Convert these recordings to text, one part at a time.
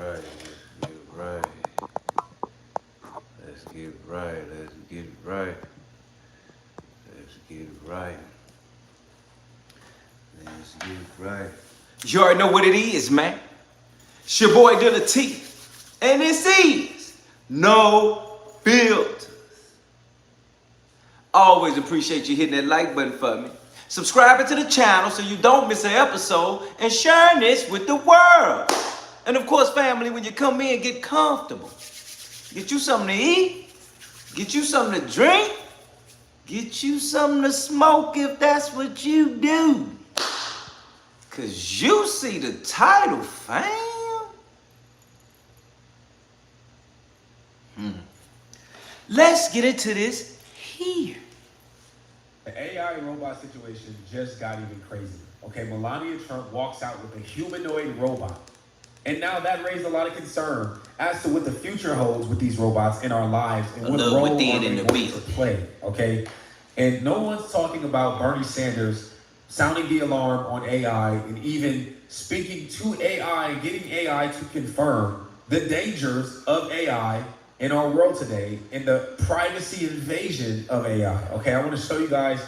right. Let's get right. Let's get right. Let's get right. Let's get right. Let's get right. You already know what it is, man. It's your boy Dealatofficial. And this is No Filters. Always appreciate you hitting that like button for me. Subscribing to the channel so you don't miss an episode and sharing this with the world. And of course, family, when you come in, get comfortable. Get you something to eat. Get you something to drink. Get you something to smoke if that's what you do. Cause you see the title, fam. Let's get into this here. The AI robot situation just got even crazier. Okay, Melania Trump walks out with a humanoid robot. And now that raised a lot of concern as to what the future holds with these robots in our lives and what role are they going to play, okay? And no one's talking about Bernie Sanders sounding the alarm on AI and even speaking to AI and getting AI to confirm the dangers of AI in our world today and the privacy invasion of AI. Okay, I want to show you guys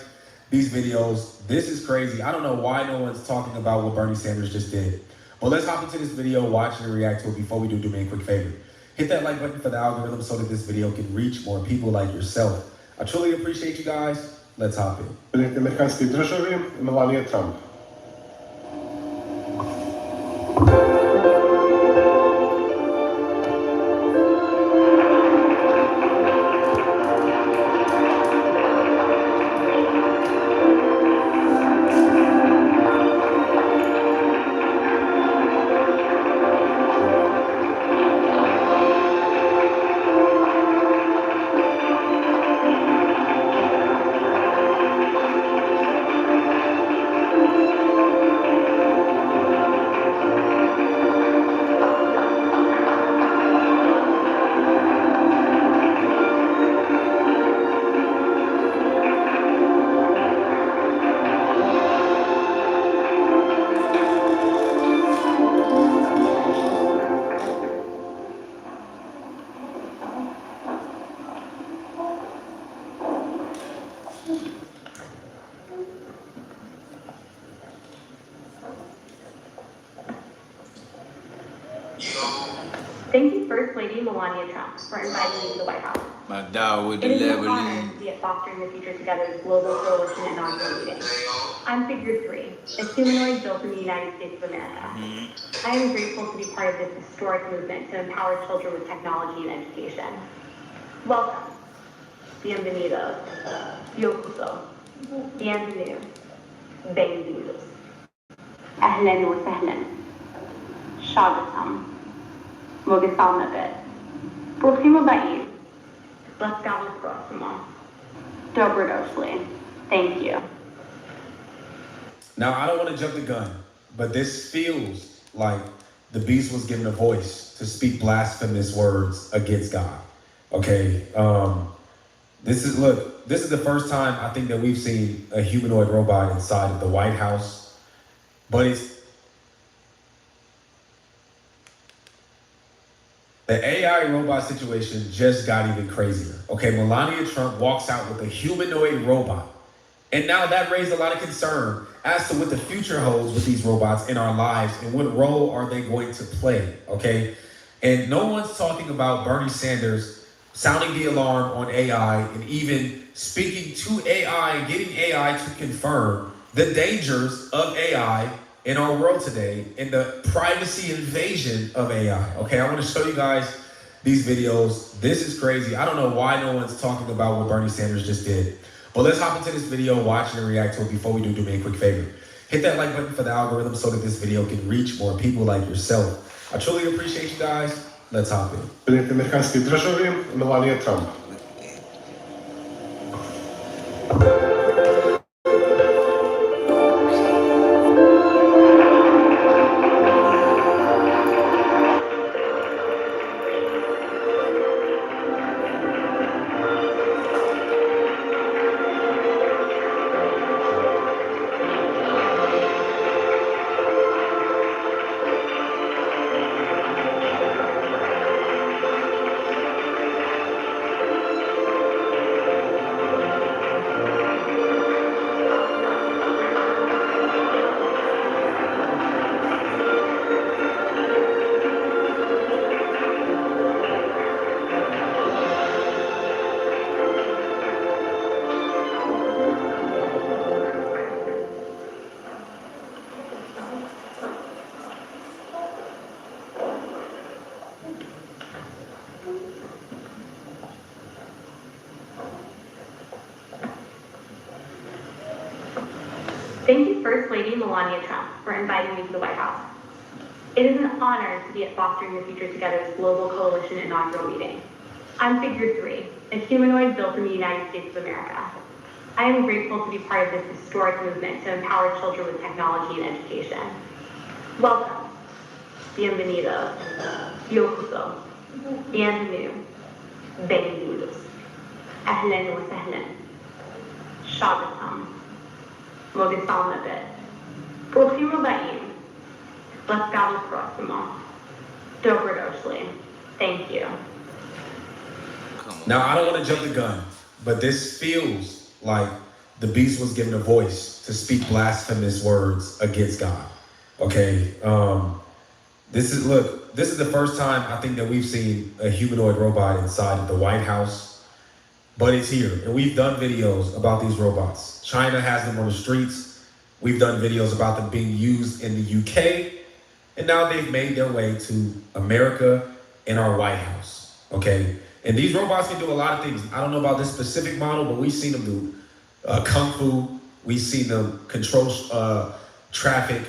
these videos. This is crazy. I don't know why no one's talking about what Bernie Sanders just did. But let's hop into this video, watch and react to it. Before we do me a quick favor. Hit that like button for the algorithm so that this video can reach more people like yourself. I truly appreciate you guys. Let's hop in. Президент американської держави Melania Trump. Thank you, First Lady Melania Trump, for inviting me to the White House. My dog with the It is an level honor lead. to be at Fostering the Future Together's Global Coalition inaugural meeting. I'm Figure 3, a humanoid built in the United States of America. I am grateful to be part of this historic movement to empower children with technology and education. Welcome. Bienvenidos. Yokuso. Bienvenue. Bem-vindos. أهلاً وسهلاً. Shagatam. Mogasama bit. Próximo país. Let's go with próximo. Dobrodošli. Thank you. Now, I don't want to jump the gun, but this feels like the beast was given a voice to speak blasphemous words against God. Okay, this is the first time I think that we've seen a humanoid robot inside of the White House, but the AI robot situation just got even crazier. Okay, Melania Trump walks out with a humanoid robot. And now that raised a lot of concern as to what the future holds with these robots in our lives and what role are they going to play, okay? And no one's talking about Bernie Sanders sounding the alarm on AI and even speaking to AI and getting AI to confirm the dangers of AI in our world today and the privacy invasion of AI. Okay, I want to show you guys these videos. This is crazy. I don't know why no one's talking about what Bernie Sanders just did. But let's hop into this video, watch and react to it. Before we do me a quick favor. Hit that like button for the algorithm so that this video can reach more people like yourself. I truly appreciate you guys. Let's hop in. Президент американської держави Melania Trump. Thank you, First Lady Melania Trump, for inviting me to the White House. It is an honor to be at Fostering the Future Together's Global Coalition inaugural meeting. I'm Figure 3, a humanoid built in the United States of America. I am grateful to be part of this historic movement to empower children with technology and education. Welcome. Bienvenido. Yokuso. Bienvenue. Bem-vindos. Ahlan wa sahlan. Shagatam. Mogisal Nabit. Bruchim Abayim. Let's go prossimo. Dobrodošli. Thank you. Now, I don't want to jump the gun, but this feels like the beast was given a voice to speak blasphemous words against God. Okay, this is the first time I think that we've seen a humanoid robot inside of the White House, but it's here, and we've done videos about these robots. China has them on the streets. We've done videos about them being used in the UK, and now they've made their way to America and our White House. Okay. And these robots can do a lot of things. I don't know about this specific model, but we've seen them do kung fu. We've seen them control traffic,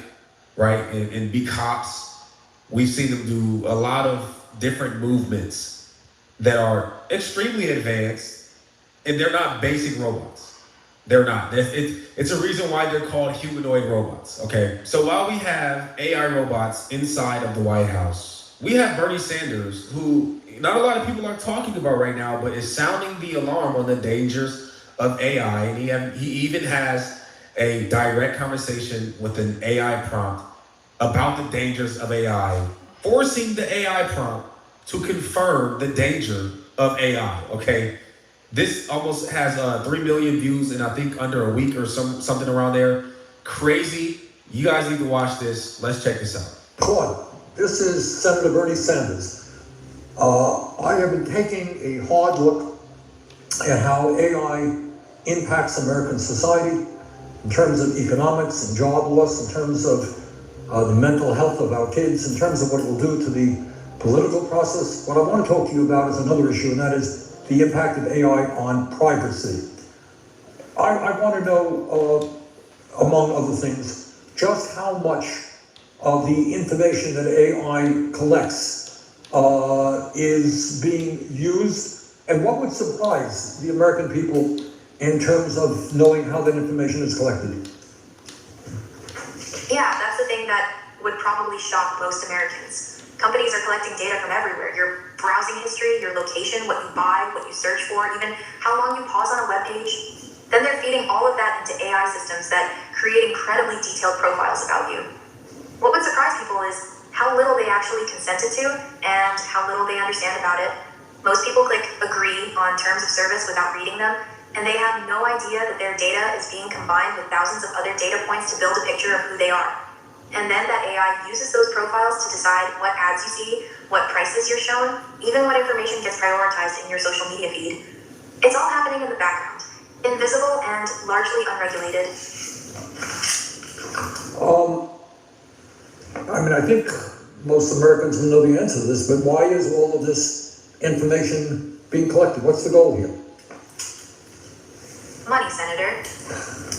right, and be cops. We've seen them do a lot of different movements that are extremely advanced, and they're not basic robots. They're not. It's a reason why they're called humanoid robots, okay? So while we have AI robots inside of the White House, we have Bernie Sanders, who not a lot of people are talking about right now, but is sounding the alarm on the dangers of AI. And he even has a direct conversation with an AI prompt about the dangers of AI, forcing the AI prompt to confirm the danger of AI, okay? This almost has 3 million views in, I think, under a week or something around there. Crazy. You guys need to watch this. Let's check this out. Claude, this is Senator Bernie Sanders. I have been taking a hard look at how AI impacts American society in terms of economics and job loss, in terms of the mental health of our kids, in terms of what it will do to the political process. What I want to talk to you about is another issue, and that is the impact of AI on privacy. I want to know, among other things, just how much of the information that AI collects is being used, and what would surprise the American people in terms of knowing how that information is collected? Yeah, that's the thing that would probably shock most Americans. Companies are collecting data from everywhere. Your browsing history, your location, what you buy, what you search for, even how long you pause on a web page. Then they're feeding all of that into AI systems that create incredibly detailed profiles about you. What would surprise people is how little they actually consented to and how little they understand about it. Most people click agree on terms of service without reading them, and they have no idea that their data is being combined with thousands of other data points to build a picture of who they are. And then that AI uses those profiles to decide what ads you see, what prices you're shown, even what information gets prioritized in your social media feed. It's all happening in the background, invisible and largely unregulated. I think most Americans will know the answer to this, but why is all of this information being collected? What's the goal here? Money, Senator.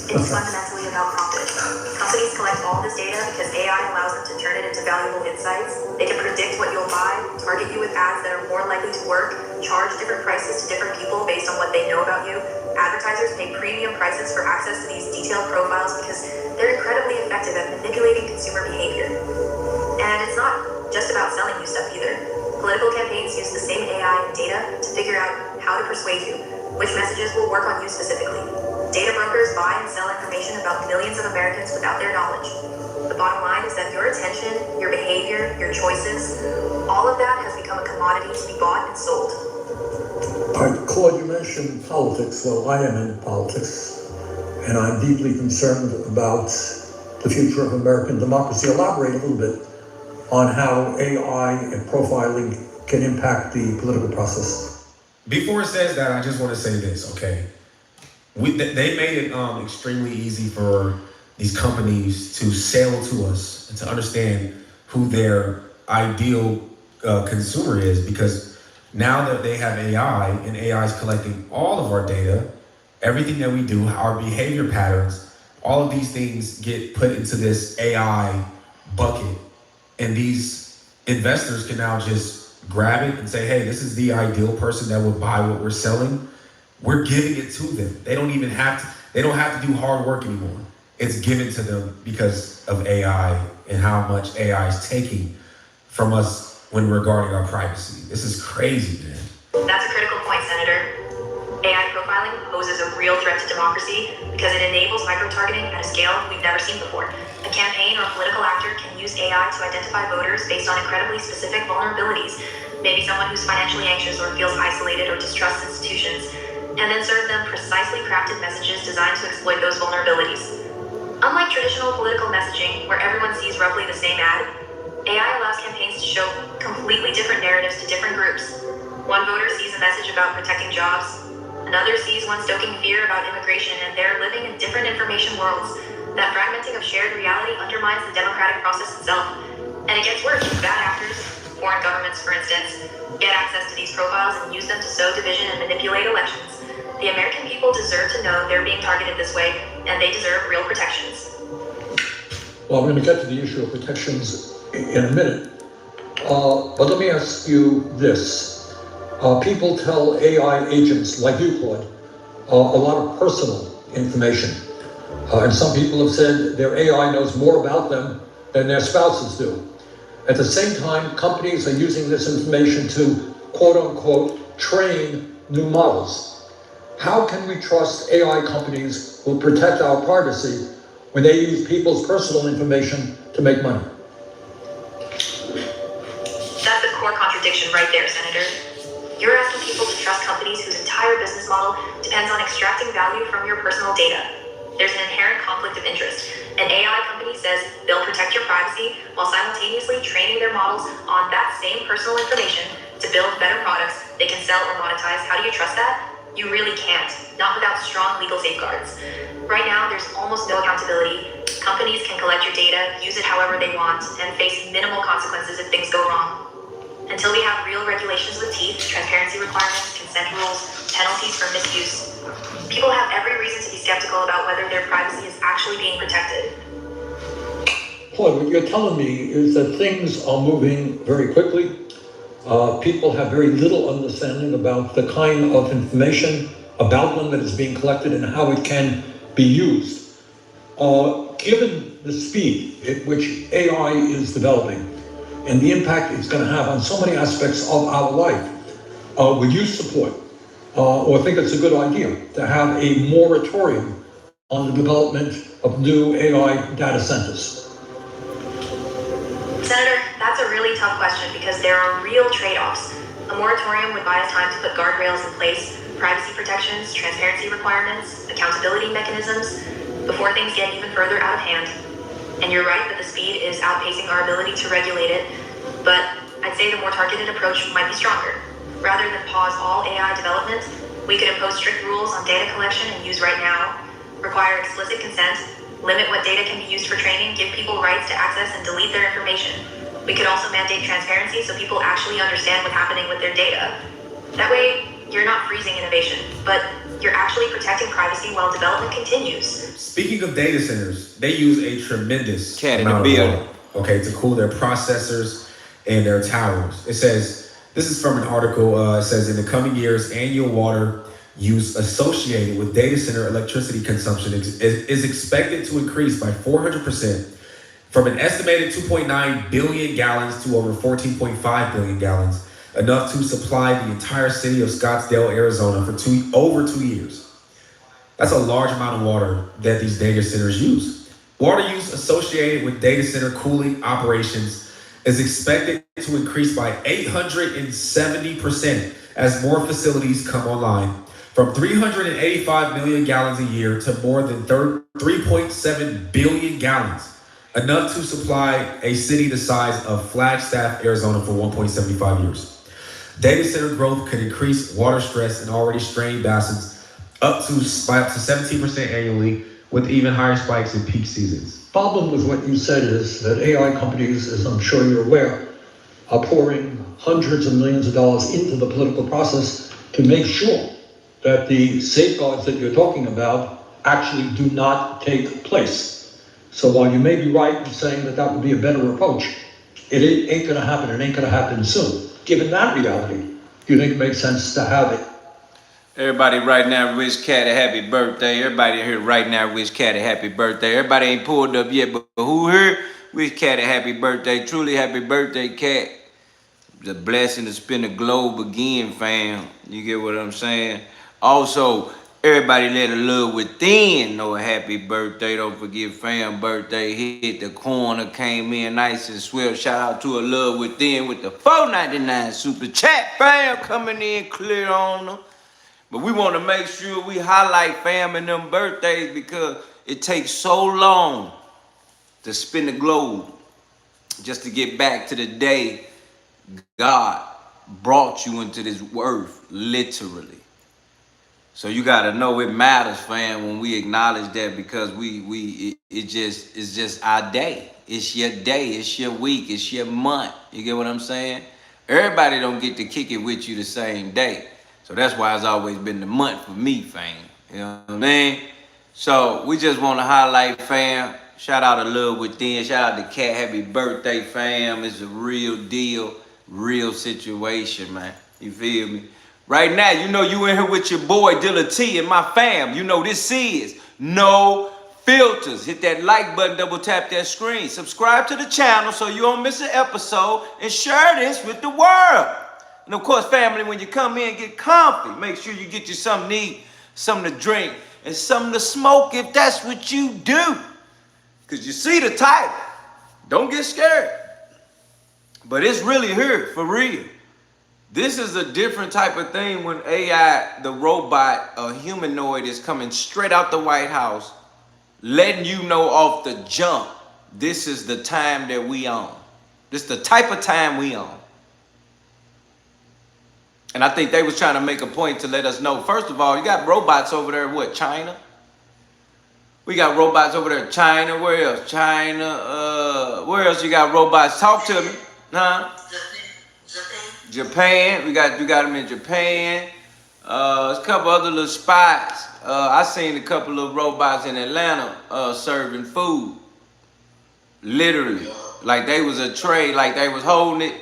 It's fundamentally about profit. Companies collect all this data because AI allows them to turn it into valuable insights. They can predict what you'll buy, target you with ads that are more likely to work, charge different prices to different people based on what they know about you. Advertisers pay premium prices for access to these detailed profiles because they're incredibly effective at manipulating consumer behavior. And it's not just about selling you stuff either. Political campaigns use the same AI and data to figure out how to persuade you, which messages will work on you specifically. Data brokers buy and sell information about millions of Americans without their knowledge. The bottom line is that your attention, your behavior, your choices, all of that has become a commodity to be bought and sold. Claude, you mentioned politics. Well, I am in politics, and I'm deeply concerned about the future of American democracy. Elaborate a little bit on how AI and profiling can impact the political process. Before it says that, I just want to say this, okay? They made it extremely easy for these companies to sell to us and to understand who their ideal consumer is, because now that they have AI and AI is collecting all of our data, everything that we do, our behavior patterns, all of these things get put into this AI bucket, and these investors can now just grab it and say, hey, this is the ideal person that would buy what we're selling. We're giving it to them. They don't even have to do hard work anymore. It's given to them because of AI and how much AI is taking from us when regarding our privacy. This is crazy, man. That's a critical point, Senator. AI profiling poses a real threat to democracy because it enables micro-targeting at a scale we've never seen before. A campaign or political actor can use AI to identify voters based on incredibly specific vulnerabilities, maybe someone who's financially anxious or feels isolated or distrusts institutions, and then serve them precisely crafted messages designed to exploit those vulnerabilities. Unlike traditional political messaging, where everyone sees roughly the same ad, AI allows campaigns to show completely different narratives to different groups. One voter sees a message about protecting jobs, another sees one stoking fear about immigration, and they're living in different information worlds. That fragmenting of shared reality undermines the democratic process itself. And it gets worse. Bad actors, foreign governments for instance, get access to these profiles and use them to sow division and manipulate elections. The American people deserve to know they're being targeted this way, and they deserve real protections. Well, I'm going to get to the issue of protections in a minute. But let me ask you this. People tell AI agents like you, Claude, a lot of personal information. And some people have said their AI knows more about them than their spouses do. At the same time, companies are using this information to, quote unquote, train new models. How can we trust AI companies will protect our privacy when they use people's personal information to make money? That's a core contradiction right there, Senator. You're asking people to trust companies whose entire business model depends on extracting value from your personal data. There's an inherent conflict of interest. An AI company says they'll protect your privacy while simultaneously training their models on that same personal information to build better products they can sell or monetize. How do you trust that? You really can't, not without strong legal safeguards. Right now, there's almost no accountability. Companies can collect your data, use it however they want, and face minimal consequences if things go wrong. Until we have real regulations with teeth, transparency requirements, consent rules, penalties for misuse, people have every reason to be skeptical about whether their privacy is actually being protected. Claude, what you're telling me is that things are moving very quickly. People have very little understanding about the kind of information about them that is being collected and how it can be used. Given the speed at which AI is developing and the impact it's going to have on so many aspects of our life, would you support or think it's a good idea to have a moratorium on the development of new AI data centers? Senator, that's a really tough question because there are real trade-offs. A moratorium would buy us time to put guardrails in place, privacy protections, transparency requirements, accountability mechanisms, before things get even further out of hand. And you're right that the speed is outpacing our ability to regulate it, but I'd say the more targeted approach might be stronger. Rather than pause all AI development, we could impose strict rules on data collection and use right now, require explicit consent, limit what data can be used for training, give people rights to access and delete their information. We could also mandate transparency so people actually understand what's happening with their data. That way, you're not freezing innovation, but you're actually protecting privacy while development continues. Speaking of data centers, they use a tremendous Cat in the amount of building. water, okay, to cool their processors and their towers. It says, this is from an article, it says, in the coming years, annual water use associated with data center electricity consumption is expected to increase by 400%, from an estimated 2.9 billion gallons to over 14.5 billion gallons, enough to supply the entire city of Scottsdale, Arizona for over 2 years. That's a large amount of water that these data centers use. Water use associated with data center cooling operations is expected to increase by 870% as more facilities come online, from 385 million gallons a year to more than 3.7 billion gallons, enough to supply a city the size of Flagstaff, Arizona for 1.75 years. Data center growth could increase water stress in already strained basins up to 17% annually, with even higher spikes in peak seasons. Problem with what you said is that AI companies, as I'm sure you're aware, are pouring hundreds of millions of dollars into the political process to make sure that the safeguards that you're talking about actually do not take place. So while you may be right in saying that that would be a better approach, it ain't gonna happen, it ain't gonna happen soon. Given that reality, do you think it makes sense to have it? Everybody right now wish Cat a happy birthday. Everybody here right now wish Cat a happy birthday. Everybody ain't pulled up yet, but who here wish Cat a happy birthday? Truly happy birthday, Cat. The blessing to spin the globe again, fam. You get what I'm saying? Also, everybody let a love within know a happy birthday. Don't forget fam birthday. Hit the corner, came in nice and swift. Shout out to a love within with the $4.99 super chat, fam, coming in clear on them. But we want to make sure we highlight fam and them birthdays because it takes so long to spin the globe just to get back to the day God brought you into this earth, literally. So you gotta know it matters, fam, when we acknowledge that because it's just our day. It's your day, it's your week, it's your month. You get what I'm saying? Everybody don't get to kick it with you the same day. So that's why it's always been the month for me, fam. You know what I mean? So we just want to highlight, fam. Shout out to Love Within. Shout out to Cat. Happy birthday, fam. It's a real deal, real situation, man. You feel me? Right now, you know you in here with your boy Dilla T and my fam. You know this is No Filters. Hit that like button, double tap that screen. Subscribe to the channel so you don't miss an episode and share this with the world. And of course, family, when you come in, get comfy. Make sure you get you something to eat, something to drink, and something to smoke if that's what you do. Because you see the title. Don't get scared. But it's really here, for real. This is a different type of thing when AI, the robot, a humanoid, is coming straight out the White House, letting you know off the jump, this is the time that we on. This is the type of time we on. And I think they was trying to make a point to let us know, first of all, you got robots over there, what, China? We got robots over there, China. Where else? China. Where else you got robots? Talk to me. Huh? Japan. We got them in Japan. There's a couple other little spots. I seen a couple of robots in Atlanta serving food. Literally. Like they was a tray, like they was holding it.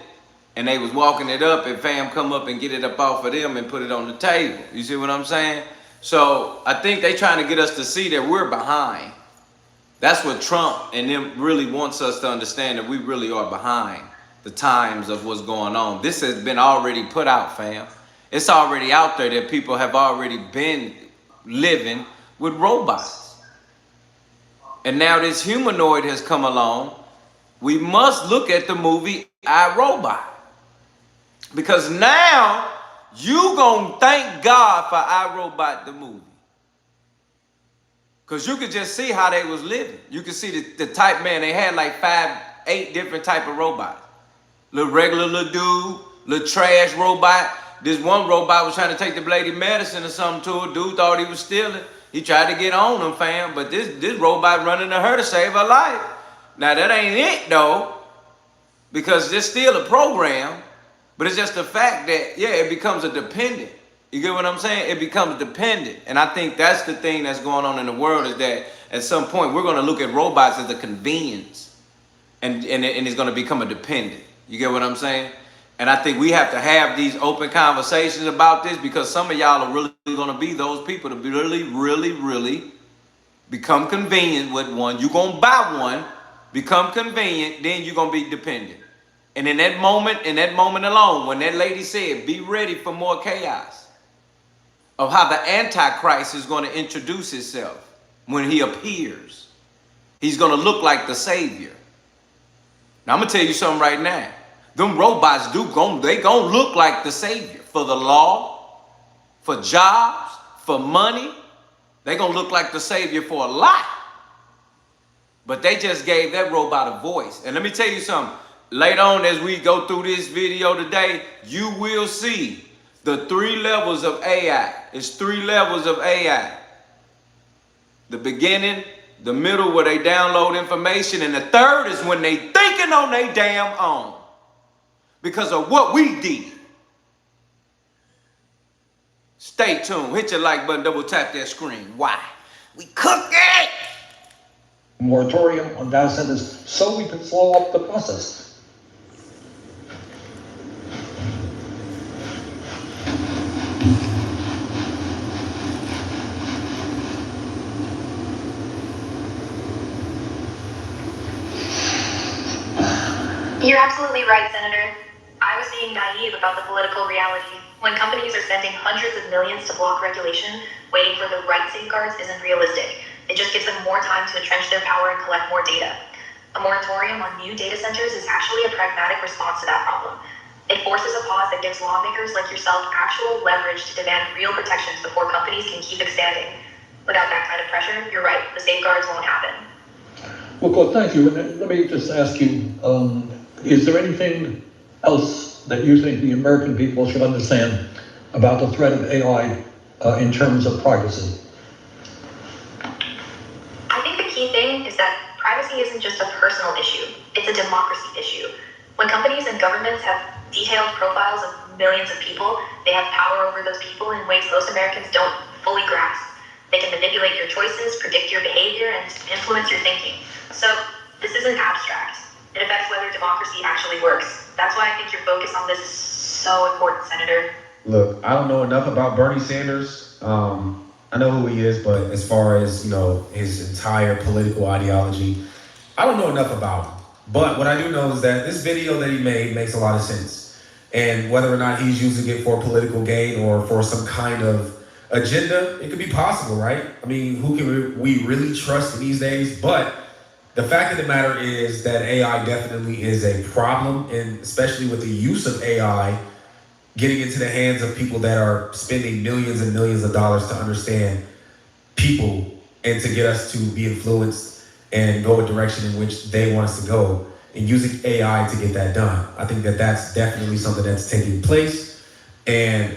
And they was walking it up and fam come up and get it up off of them and put it on the table. You see what I'm saying? So I think they trying to get us to see that we're behind. That's what Trump and them really wants us to understand, that we really are behind the times of what's going on. This has been already put out, fam. It's already out there that people have already been living with robots. And now this humanoid has come along. We must look at the movie I, Robot. Because now you gonna thank God for I, Robot, the movie. Because you could just see how they was living. You could see the type, man, they had like 5, 8 different type of robots. Little regular little dude, little trash robot. This one robot was trying to take the lady medicine or something to her. Dude thought he was stealing. He tried to get on him, fam. But this robot running to her to save her life. Now that ain't it though. Because it's still a program. But it's just the fact that, yeah, it becomes a dependent. You get what I'm saying? It becomes dependent. And I think that's the thing that's going on in the world, is that at some point we're going to look at robots as a convenience. And it's going to become a dependent. You get what I'm saying? And I think we have to have these open conversations about this, because some of y'all are really going to be those people to really become convenient with one. You're going to buy one, become convenient, then you're going to be dependent. And in that moment alone, when that lady said, be ready for more chaos, of how the Antichrist is going to introduce himself when he appears. He's going to look like the Savior. Now, I'm going to tell you something right now. Them robots they going to look like the Savior for the law, for jobs, for money. They going to look like the Savior for a lot. But they just gave that robot a voice. And let me tell you something. Later on, as we go through this video today, you will see the 3 levels of AI. It's 3 levels of AI. The beginning, the middle where they download information, and the third is when they thinking on their damn own. Because of what we did. Stay tuned. Hit your like button, double tap that screen. Why? We cook it! Moratorium on data centers so we can slow up the process. You're absolutely right, Senator. I was being naive about the political reality. When companies are spending hundreds of millions to block regulation, waiting for the right safeguards isn't realistic. It just gives them more time to entrench their power and collect more data. A moratorium on new data centers is actually a pragmatic response to that problem. It forces a pause that gives lawmakers like yourself actual leverage to demand real protections before companies can keep expanding. Without that kind of pressure, you're right, the safeguards won't happen. Well, good, thank you. And let me just ask you, is there anything else that you think the American people should understand about the threat of AI in terms of privacy? I think the key thing is that privacy isn't just a personal issue, it's a democracy issue. When companies and governments have detailed profiles of millions of people, they have power over those people in ways most Americans don't fully grasp. They can manipulate your choices, predict your behavior, and influence your thinking. So this isn't abstract. It affects whether democracy actually works. That's why I think your focus on this is so important, Senator. Look, I don't know enough about Bernie Sanders. I know who he is, but as far as, his entire political ideology, I don't know enough about him. But what I do know is that this video that he made makes a lot of sense. And whether or not he's using it for political gain or for some kind of agenda, it could be possible, right? I mean, who can we really trust these days? But the fact of the matter is that AI definitely is a problem, and especially with the use of AI getting into the hands of people that are spending millions and millions of dollars to understand people and to get us to be influenced and go a direction in which they want us to go, and using AI to get that done. I think that that's definitely something that's taking place. And,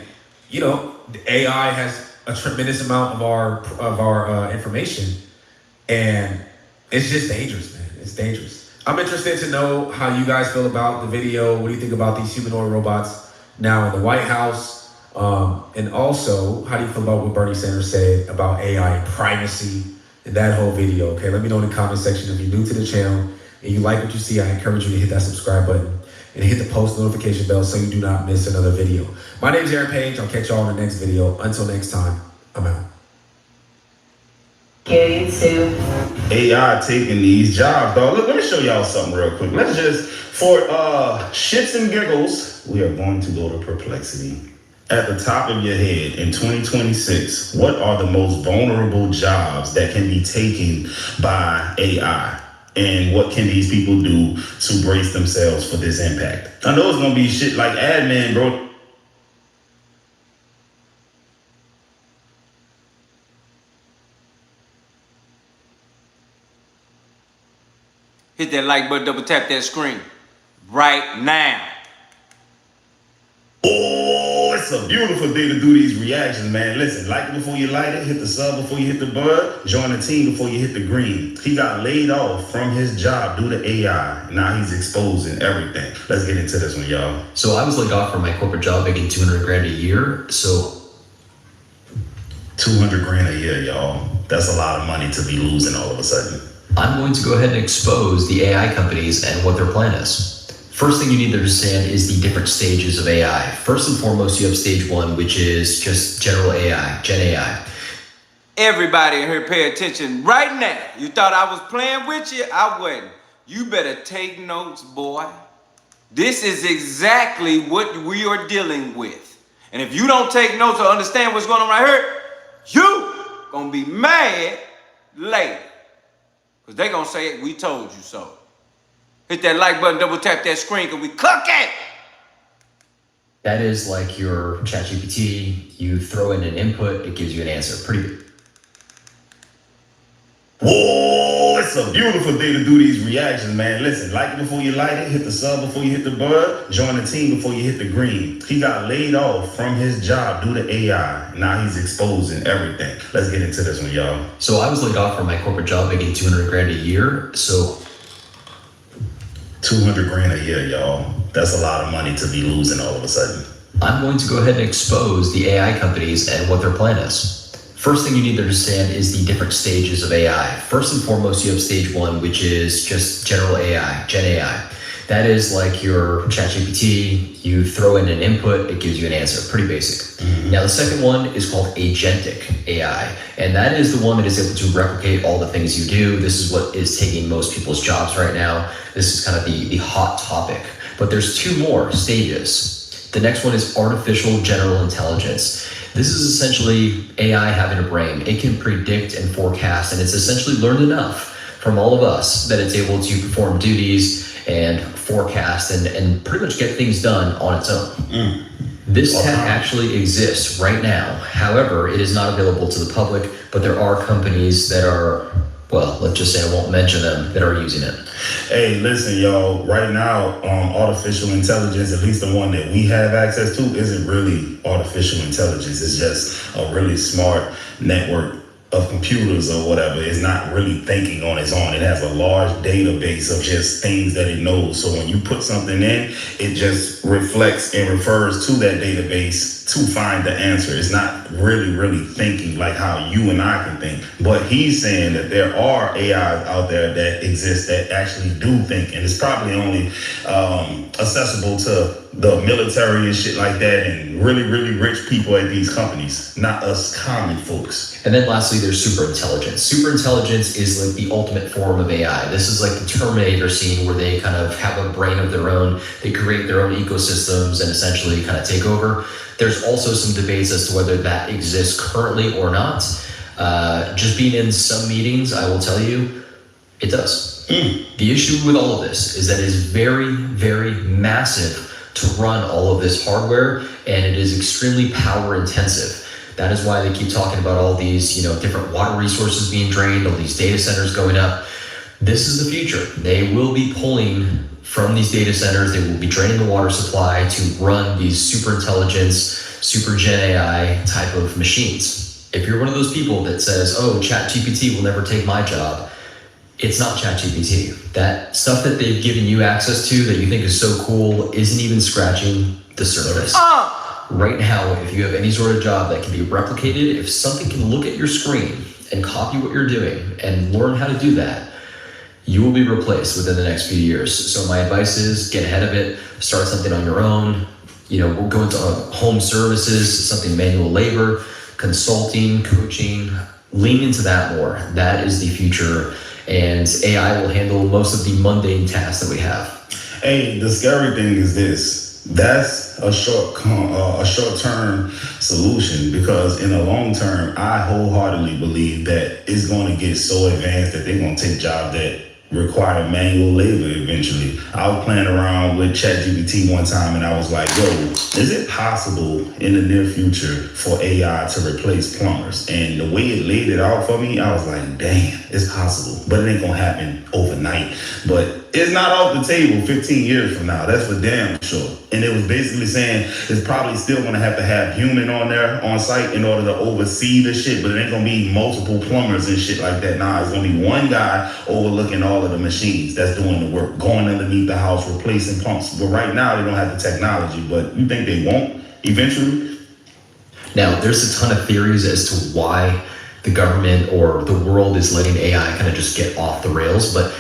AI has a tremendous amount of our information, and it's just dangerous, man. It's dangerous. I'm interested to know how you guys feel about the video. What do you think about these humanoid robots now in the White House? And also, how do you feel about what Bernie Sanders said about AI and privacy and that whole video? Okay, let me know in the comment section. If you're new to the channel and you like what you see, I encourage you to hit that subscribe button and hit the post notification bell so you do not miss another video. My name is Aaron Page. I'll catch y'all in the next video. Until next time, I'm out. You too. AI taking these jobs, dog. Look, let me show y'all something real quick. Let's just, for shits and giggles, we are going to go to perplexity. At the top of your head, in 2026, what are the most vulnerable jobs that can be taken by AI? And what can these people do to brace themselves for this impact? I know it's gonna be shit like admin, bro. Hit that like button, double tap that screen right now. Oh, it's a beautiful day to do these reactions, man. Listen, like it before you light it, hit the sub before you hit the bud, join the team before you hit the green. He got laid off from his job due to AI. Now he's exposing everything. Let's get into this one, y'all. So I was laid off from my corporate job making $200 grand a year. So 200 grand a year, y'all. That's a lot of money to be losing all of a sudden. I'm going to go ahead and expose the AI companies and what their plan is. First thing you need to understand is the different stages of AI. First and foremost, you have stage one, which is just general AI, Gen AI. Everybody in here pay attention right now. You thought I was playing with you? I wasn't. You better take notes, boy. This is exactly what we are dealing with. And if you don't take notes or understand what's going on right here, you gonna be mad later. Because they gonna say, we told you so. Hit that like button, double tap that screen, because we cooking. That is like your ChatGPT. You throw in an input, it gives you an answer. Pretty good. Whoa, it's a beautiful day to do these reactions, man. Listen, like it before you light it, hit the sub before you hit the bud, join the team before you hit the green. He got laid off from his job due to AI. Now he's exposing everything. Let's get into this one, y'all. So I was laid off from my corporate job making $200 grand a year. So 200 grand a year, y'all. That's a lot of money to be losing all of a sudden. I'm going to go ahead and expose the AI companies and what their plan is. First thing you need to understand is the different stages of AI. First and foremost, you have stage one, which is just general AI, Gen AI. That is like your ChatGPT. You throw in an input, it gives you an answer. Pretty basic. Now, the second one is called agentic AI, and that is the one that is able to replicate all the things you do. This is what is taking most people's jobs right now. This is kind of the hot topic. But there's two more stages. The next one is artificial general intelligence. This is essentially AI having a brain. It can predict and forecast, and it's essentially learned enough from all of us that it's able to perform duties and forecast and pretty much get things done on its own. This tech actually exists right now. However, it is not available to the public, but there are companies that are, well, let's just say I won't mention them, that are using it. Hey, listen, y'all, right now, artificial intelligence, at least the one that we have access to, isn't really artificial intelligence. It's just a really smart network of computers or whatever. It's not really thinking on its own. It has a large database of just things that it knows. So when you put something in, it just reflects and refers to that database to find the answer. It's not really thinking like how you and I can think. But he's saying that there are AIs out there that exist that actually do think, and it's probably only accessible to the military and shit like that, and really rich people at these companies, not us common folks. And then lastly, there's superintelligence. Superintelligence is like the ultimate form of AI. This is like the Terminator scene where they kind of have a brain of their own. They create their own ecosystems and essentially kind of take over. There's also some debates as to whether that exists currently or not. Just being in some meetings, I will tell you, it does. The issue with all of this is that it is very massive to run all of this hardware, and it is extremely power intensive. That is why they keep talking about all these, different water resources being drained, all these data centers going up. This is the future. They will be pulling from these data centers. They will be draining the water supply to run these super intelligence, super Gen AI type of machines. If you're one of those people that says, oh, ChatGPT will never take my job, it's not ChatGPT. That stuff that they've given you access to that you think is so cool isn't even scratching the surface. Right now, if you have any sort of job that can be replicated, if something can look at your screen and copy what you're doing and learn how to do that, you will be replaced within the next few years. So my advice is get ahead of it, start something on your own. We'll go into home services, something manual labor, consulting, coaching, lean into that more. That is the future. And AI will handle most of the mundane tasks that we have. Hey, the scary thing is this. That's a short-term solution, because in the long term, I wholeheartedly believe that it's going to get so advanced that they're going to take jobs that require manual labor eventually. I was playing around with ChatGPT one time and I was like, yo, is it possible in the near future for AI to replace plumbers? And the way it laid it out for me, I was like, damn, it's possible. But it ain't gonna happen overnight. But it's not off the table 15 years from now. That's for damn sure. And it was basically saying it's probably still gonna have to have human on there on site in order to oversee the shit, but it ain't gonna be multiple plumbers and shit like that. Nah, it's gonna be one guy overlooking all of the machines that's doing the work, going underneath the house, replacing pumps. But right now they don't have the technology, but you think they won't eventually? Now, there's a ton of theories as to why the government or the world is letting AI kind of just get off the rails, but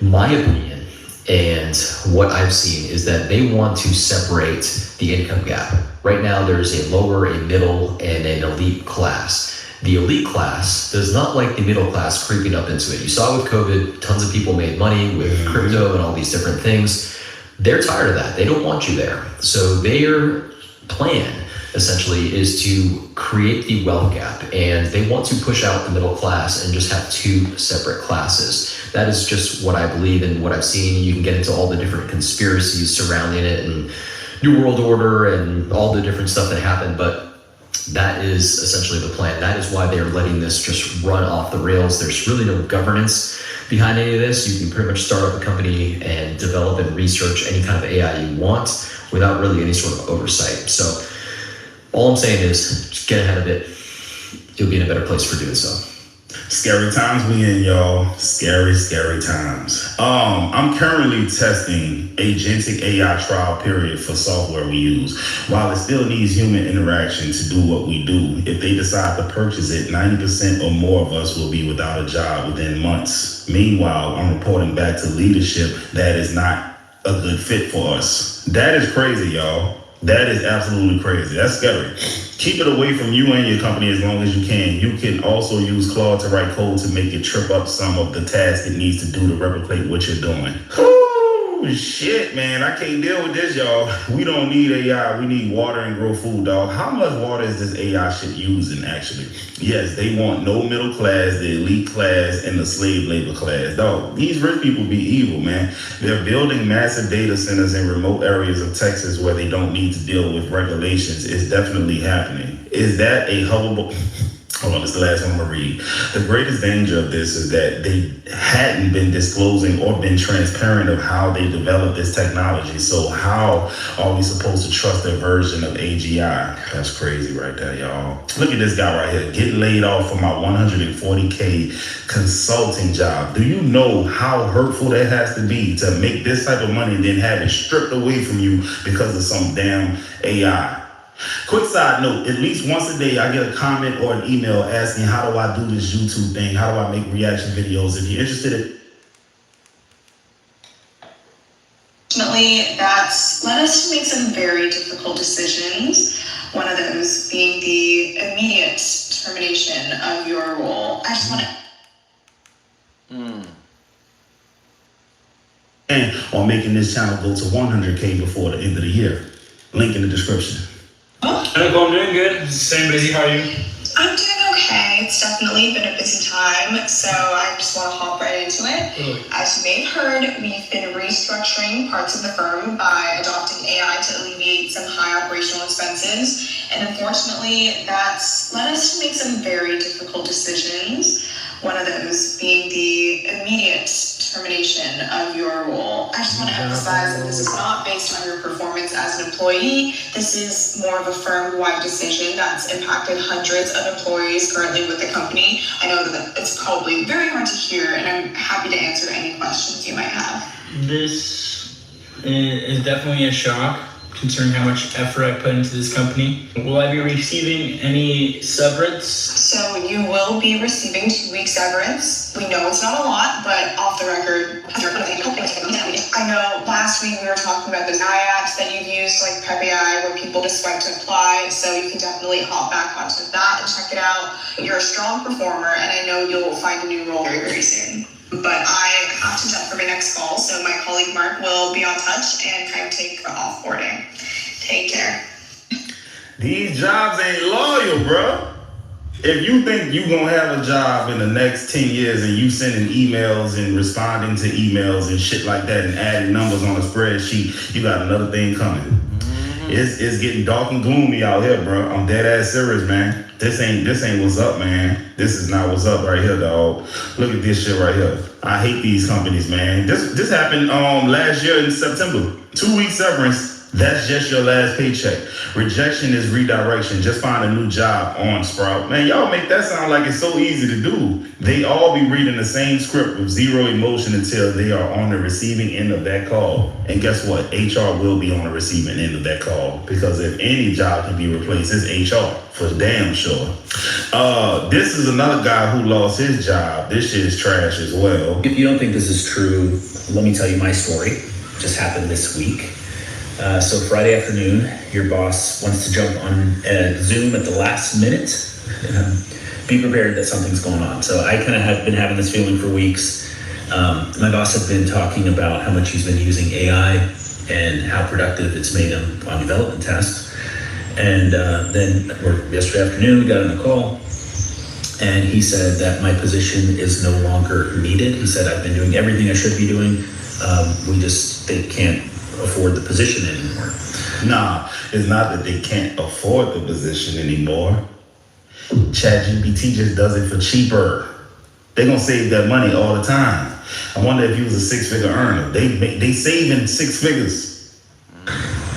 my opinion and what I've seen is that they want to separate the income gap. Right now, there's a lower, a middle, and an elite class. The elite class does not like the middle class creeping up into it. You saw with COVID, tons of people made money with crypto and all these different things. They're tired of that. They don't want you there. So their plan essentially is to create the wealth gap, and they want to push out the middle class and just have two separate classes. That is just what I believe and what I've seen. You can get into all the different conspiracies surrounding it and New World Order and all the different stuff that happened, but that is essentially the plan. That is why they're letting this just run off the rails. There's really no governance behind any of this. You can pretty much start up a company and develop and research any kind of AI you want without really any sort of oversight. So all I'm saying is just get ahead of it. You'll be in a better place for doing so. Scary times we in, y'all. Scary, scary times. I'm currently testing agentic AI trial period for software we use. While it still needs human interaction to do what we do, if they decide to purchase it, 90% or more of us will be without a job within months. Meanwhile, I'm reporting back to leadership that is not a good fit for us. That is crazy, y'all. That is absolutely crazy. That's scary. Keep it away from you and your company as long as you can. You can also use Claude to write code to make it trip up some of the tasks it needs to do to replicate what you're doing. Ooh, shit, man. I can't deal with this, y'all. We don't need AI. We need water and grow food, dog. How much water is this AI shit using, actually? Yes, they want no middle class, the elite class, and the slave labor class. Dog, these rich people be evil, man. They're building massive data centers in remote areas of Texas where they don't need to deal with regulations. It's definitely happening. Is that a hubbub? Hold on, this is the last one I'm gonna read. The greatest danger of this is that they hadn't been disclosing or been transparent of how they developed this technology. So how are we supposed to trust their version of AGI? That's crazy right there, y'all. Look at this guy right here, getting laid off for my 140K consulting job. Do you know how hurtful that has to be to make this type of money and then have it stripped away from you because of some damn AI? Quick side note, at least once a day I get a comment or an email asking how do I do this YouTube thing, how do I make reaction videos. If you're interested in... Unfortunately, that's led us to make some very difficult decisions. One of those being the immediate termination of your role. I just want to... And on making this channel go to 100K before the end of the year. Link in the description. I'm doing good. Same busy. How are you? I'm doing okay. It's definitely been a busy time, so I just want to hop right into it. Really? As you may have heard, we've been restructuring parts of the firm by adopting AI to alleviate some high operational expenses, and unfortunately, that's led us to make some very difficult decisions. One of those being the immediate termination of your role. I just want to emphasize that this is not based on your performance as an employee. This is more of a firm-wide decision that's impacted hundreds of employees currently with the company. I know that it's probably very hard to hear, and I'm happy to answer any questions you might have. This is definitely a shock, considering how much effort I put into this company. Will I be receiving any severance? So you will be receiving 2 weeks severance. We know it's not a lot, but off the record, I know last week we were talking about those AI apps that you've used, like Prep AI, where people just swipe to apply. So you can definitely hop back onto that and check it out. You're a strong performer, and I know you'll find a new role very, very soon. But I have to jump for my next call, so my colleague Mark will be on touch and kind of take the offboarding. Take care. These jobs ain't loyal, bro. If you think you gonna have a job in the next 10 years and you sending emails and responding to emails and shit like that and adding numbers on a spreadsheet, you got another thing coming. It's getting dark and gloomy out here, bro. I'm dead ass serious, man. This ain't what's up, man. This is not what's up right here, dog. Look at this shit right here. I hate these companies, man. This happened last year in September. 2 weeks severance. That's just your last paycheck. Rejection is redirection. Just find a new job on Sprout. Man, y'all make that sound like it's so easy to do. They all be reading the same script with zero emotion until they are on the receiving end of that call. And guess what? HR will be on the receiving end of that call. Because if any job can be replaced, it's HR. For damn sure. This is another guy who lost his job. This shit is trash as well. If you don't think this is true, let me tell you my story. It just happened this week. So Friday afternoon, your boss wants to jump on Zoom at the last minute. Be prepared that something's going on. So I kind of have been having this feeling for weeks. My boss had been talking about how much he's been using AI and how productive it's made him on development tasks. And then yesterday afternoon, we got on a call, and he said that my position is no longer needed. He said, I've been doing everything I should be doing. They can't afford the position anymore. Nah, it's not that they can't afford the position anymore. ChatGPT just does it for cheaper. They're gonna save that money all the time. I wonder if he was a six-figure earner. They saving six figures.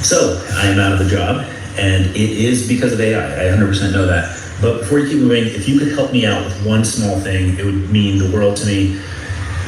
So I am out of the job, and it is because of AI. I 100% know that. But before you keep moving, if you could help me out with one small thing, it would mean the world to me.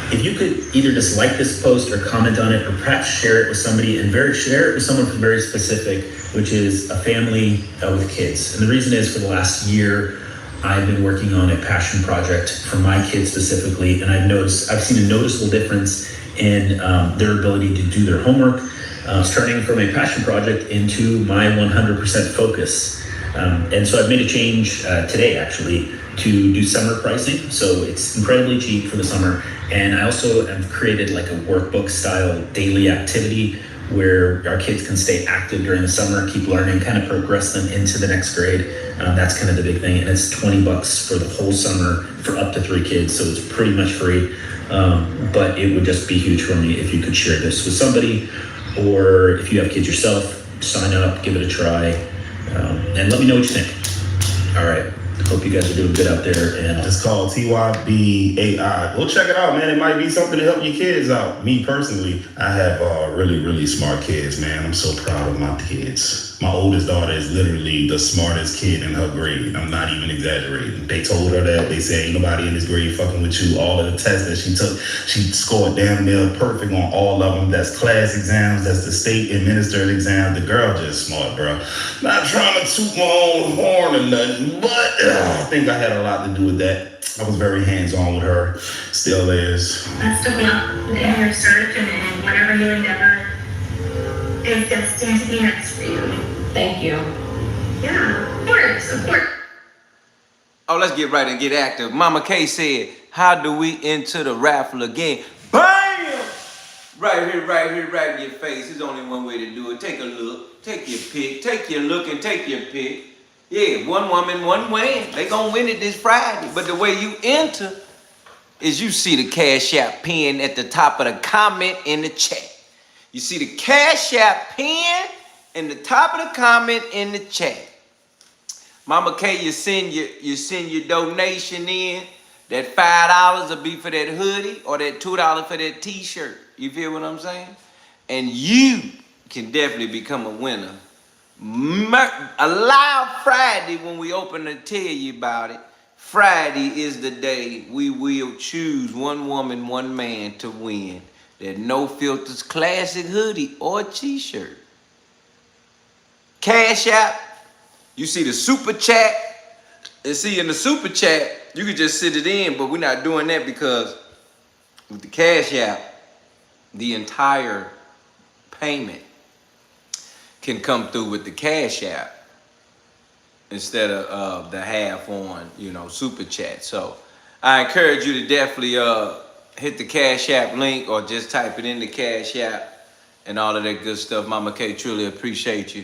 If you could either just like this post or comment on it, or perhaps share it with somebody, and share it with someone very specific, which is a family with kids. And the reason is, for the last year, I've been working on a passion project for my kids specifically, and I've seen a noticeable difference in their ability to do their homework. It's turning from a passion project into my 100% focus. And so I've made a change today, actually, to do summer pricing. So it's incredibly cheap for the summer. And I also have created like a workbook style daily activity where our kids can stay active during the summer, keep learning, kind of progress them into the next grade. That's kind of the big thing. And it's $20 for the whole summer for up to 3 kids. So it's pretty much free. But it would just be huge for me if you could share this with somebody, or if you have kids yourself, sign up, give it a try, and let me know what you think. All right. Hope you guys are doing good out there. And it's called TYBAI. Go check it out, man. It might be something to help your kids out. Me personally, I have really, really smart kids, man. I'm so proud of my kids. My oldest daughter is literally the smartest kid in her grade. I'm not even exaggerating. They told her that. They said, ain't nobody in this grade fucking with you. All of the tests that she took, she scored damn near perfect on all of them. That's class exams. That's the state administered exam. The girl just smart, bro. Not trying to toot my own horn or nothing, but I think I had a lot to do with that. I was very hands-on with her. Still is. Best of luck in your search and whatever you endeavor is destined to be next for you. Thank you. Yeah, of course. Oh, let's get right and get active. Mama K said, how do we enter the raffle again? BAM! Right here, right in your face. There's only one way to do it. Take a look. Take your pick. Take your look and take your pick. Yeah, one woman, one win. They gonna win it this Friday. But the way you enter is you see the Cash App pin at the top of the comment in the chat. You see the Cash App pin in the top of the comment in the chat. Mama K, you send your donation in. That $5 will be for that hoodie, or that $2 for that t-shirt. You feel what I'm saying? And you can definitely become a winner. Allow Friday, when we open to tell you about it. Friday is the day we will choose one woman, one man to win that No Filters classic hoodie or t-shirt. Cash App, you see the super chat, and see in the super chat, you can just sit it in, but we're not doing that because with the Cash App, the entire payment can come through with the Cash App instead of the half on, super chat. So I encourage you to definitely hit the Cash App link, or just type it in the Cash App and all of that good stuff. Mama K, truly appreciate you.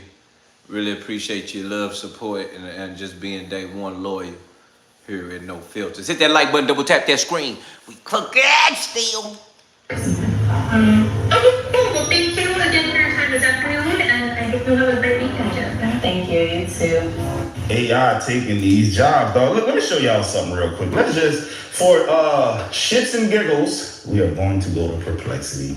Really appreciate your love, support, and just being day one loyal here at No Filters. Hit that like button, double tap that screen. We cooking still. Well, thank you again for your time this afternoon, and I hope you have a great weekend, Jessica. Thank you, you too. AI taking these jobs, dog. Look, let me show y'all something real quick. Let's just, for shits and giggles, we are going to go to perplexity.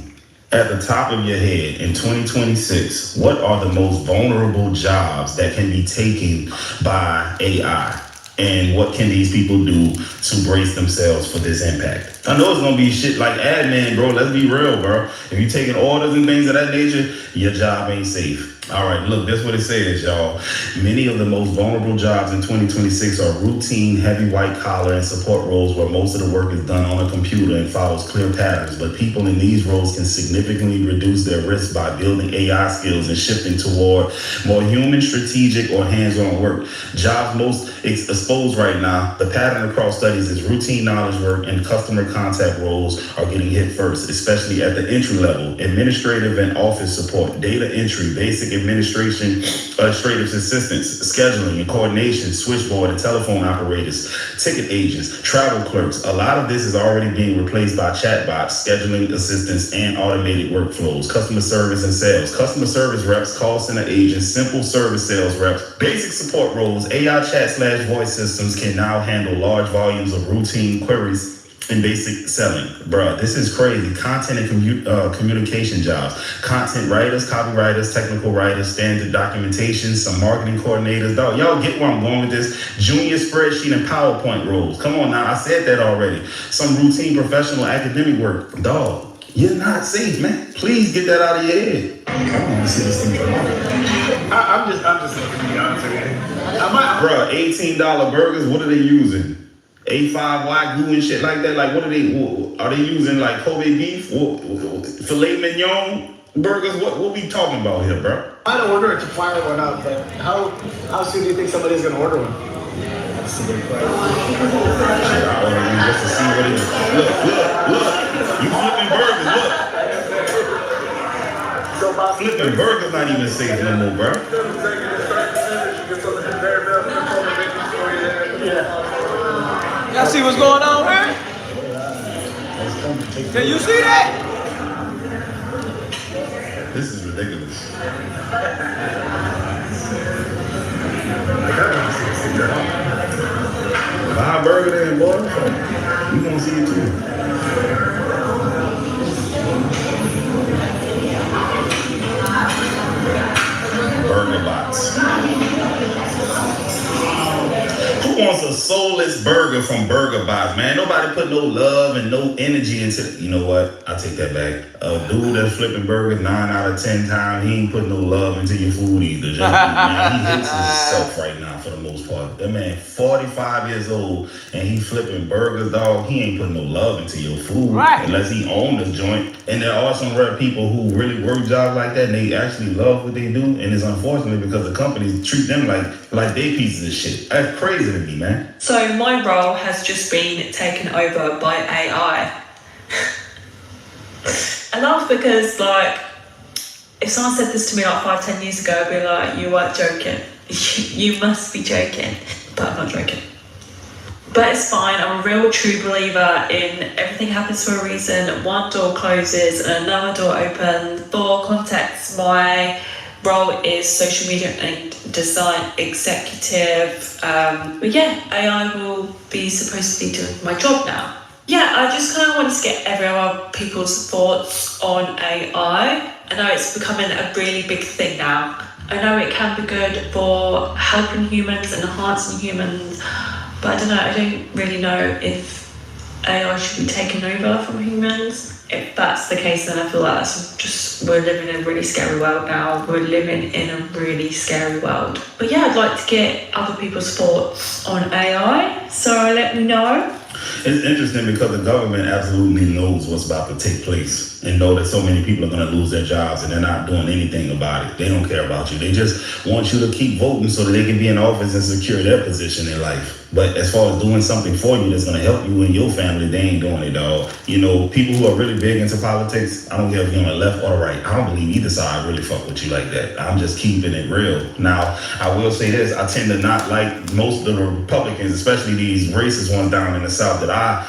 At the top of your head, in 2026, what are the most vulnerable jobs that can be taken by AI? And what can these people do to brace themselves for this impact? I know it's gonna be shit like admin, bro. Let's be real, bro. If you're taking orders and things of that nature, your job ain't safe. All right, look, that's what it says, y'all. Many of the most vulnerable jobs in 2026 are routine, heavy white collar and support roles where most of the work is done on a computer and follows clear patterns. But people in these roles can significantly reduce their risk by building AI skills and shifting toward more human, strategic, or hands-on work. Jobs most exposed right now, the pattern across studies is routine knowledge work and customer contact roles are getting hit first, especially at the entry level. Administrative and office support, data entry, basic administrative assistance, scheduling and coordination, switchboard and telephone operators, ticket agents, travel clerks. A lot of this is already being replaced by chatbots, scheduling assistants, and automated workflows. Customer service and sales, customer service reps, call center agents, simple service sales reps, basic support roles, AI chat/voice systems can now handle large volumes of routine queries in basic selling. Bruh, this is crazy. Content and communication jobs. Content writers, copywriters, technical writers, standard documentation, some marketing coordinators. Dog, y'all get where I'm going with this. Junior spreadsheet and PowerPoint roles. Come on now, I said that already. Some routine professional academic work. Dog, you're not safe, man. Please get that out of your head. I don't want to see this thing come on. I'm just looking to be honest with you. Bruh, $18 burgers, what are they using? A5 Wagyu and shit like that. Like, what are they using? Like Kobe beef, filet mignon burgers? What we talking about here, bro? I don't order it to fire one up, but how soon do you think somebody's gonna order one? That's a good question. Shit, I order one just to see what it is. Look, you flipping burgers? Look, flipping burgers not even safe no more, bro. Y'all see what's going on here? Can you see that? This is ridiculous. Buy a burger then, boy. You gonna see it too. Burger bots. Who wants a soulless burger from Burger Box, man? Nobody put no love and no energy into it. You know what? I take that back. A dude that's flipping burgers 9 out of 10 times, he ain't putting no love into your food either. Just, man, he hates himself right now for the most part. That man 45 years old and he flipping burgers, dog. He ain't putting no love into your food unless he owned the joint. And there are some rare people who really work jobs like that and they actually love what they do. And it's unfortunate because the companies treat them like they pieces of shit. That's crazy to me, man. So my role has just been taken over by AI. I laugh because, like, if someone said this to me like 5-10 years ago, I'd be like, you are joking. You must be joking. But I'm not joking. But it's fine. I'm a real true believer in everything happens for a reason. One door closes and another door opens. For context, my role is social media and design executive. But yeah, AI will be supposed to be doing my job now. Yeah, I just kind of want to get everyone people's thoughts on AI. I know it's becoming a really big thing now. I know it can be good for helping humans and enhancing humans, but I don't know, I don't really know if AI should be taken over from humans. If that's the case, then I feel like we're living in a really scary world now. We're living in a really scary world. But yeah, I'd like to get other people's thoughts on AI, so let me know. It's interesting because the government absolutely knows what's about to take place and know that so many people are going to lose their jobs and they're not doing anything about it. They don't care about you. They just want you to keep voting so that they can be in office and secure their position in life. But as far as doing something for you that's going to help you and your family, they ain't doing it, dog. You know, people who are really big into politics, I don't care if you're on the left or the right. I don't believe either side really fuck with you like that. I'm just keeping it real. Now, I will say this. I tend to not like most of the Republicans, especially these racist ones down in the South that I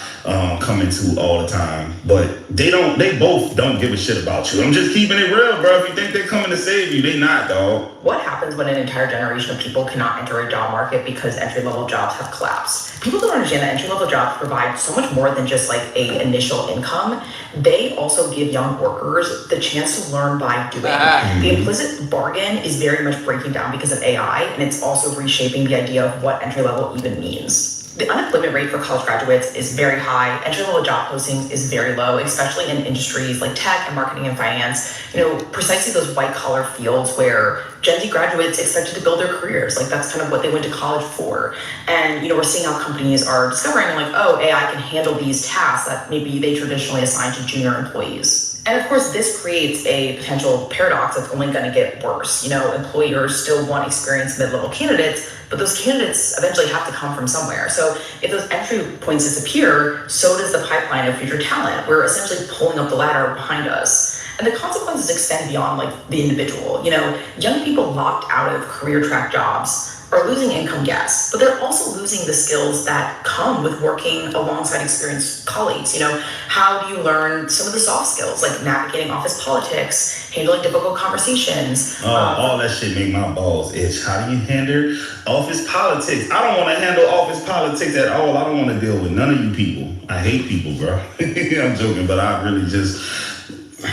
come into all the time. But they both don't give a shit about you. I'm just keeping it real, bro. If you think they're coming to save you, they not, dog. What happens when an entire generation of people cannot enter a job market because entry-level jobs have collapsed? People don't understand that entry-level jobs provide so much more than just like a initial income. They also give young workers the chance to learn by doing. The implicit bargain is very much breaking down because of AI, and it's also reshaping the idea of what entry-level even means. The unemployment rate for college graduates is very high. Entry-level job postings is very low, especially in industries like tech and marketing and finance. You know, precisely those white-collar fields where Gen Z graduates expected to build their careers. Like, that's kind of what they went to college for. And, you know, we're seeing how companies are discovering, like, oh, AI can handle these tasks that maybe they traditionally assigned to junior employees. And of course, this creates a potential paradox that's only going to get worse. You know, employers still want experienced mid-level candidates, but those candidates eventually have to come from somewhere. So if those entry points disappear, so does the pipeline of future talent. We're essentially pulling up the ladder behind us. And the consequences extend beyond like the individual. You know, young people locked out of career track jobs are losing income, yes, but they're also losing the skills that come with working alongside experienced colleagues. You know, how do you learn some of the soft skills like navigating office politics, handling difficult conversations? All that shit make my balls itch. How do you handle office politics? I don't want to handle office politics at all. I don't want to deal with none of you people. I hate people, bro. I'm joking, but I really just,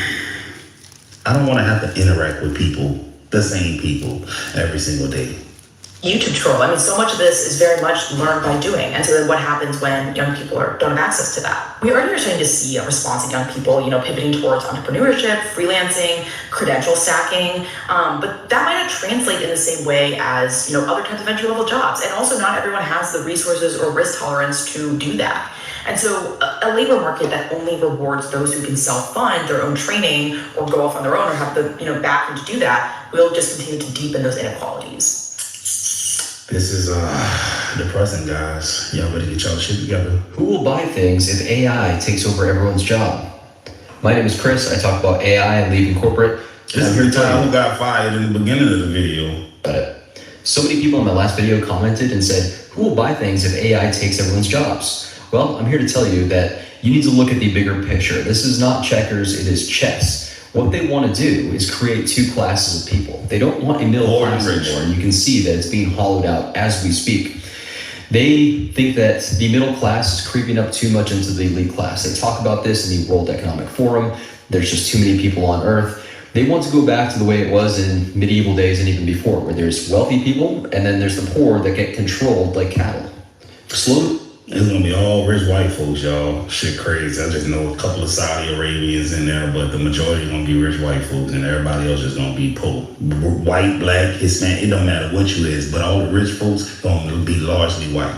I don't want to have to interact with people, the same people, every single day. YouTube troll. I mean, so much of this is very much learned by doing. And so then what happens when young people don't have access to that? We already are starting to see a response in young people, you know, pivoting towards entrepreneurship, freelancing, credential stacking. But that might not translate in the same way as, you know, other types of entry-level jobs. And also not everyone has the resources or risk tolerance to do that. And so a labor market that only rewards those who can self-fund their own training or go off on their own or have the, you know, backing to do that will just continue to deepen those inequalities. This is depressing, guys. Y'all better get y'all shit together. Who will buy things if AI takes over everyone's job? My name is Chris. I talk about AI and leaving corporate. This is the guy who got fired in the beginning of the video. But so many people in my last video commented and said, who will buy things if AI takes everyone's jobs? Well, I'm here to tell you that you need to look at the bigger picture. This is not checkers, it is chess. What they want to do is create two classes of people. They don't want a middle class anymore, and you can see that it's being hollowed out as we speak. They think that the middle class is creeping up too much into the elite class. They talk about this in the World Economic Forum. There's just too many people on Earth. They want to go back to the way it was in medieval days and even before, where there's wealthy people, and then there's the poor that get controlled like cattle. Slowly. It's gonna be all rich white folks, y'all. Shit crazy. I just know a couple of Saudi Arabians in there, but the majority gonna be rich white folks, and everybody else is gonna be poor. White, black, Hispanic, it don't matter what you is, but all the rich folks gonna be largely white.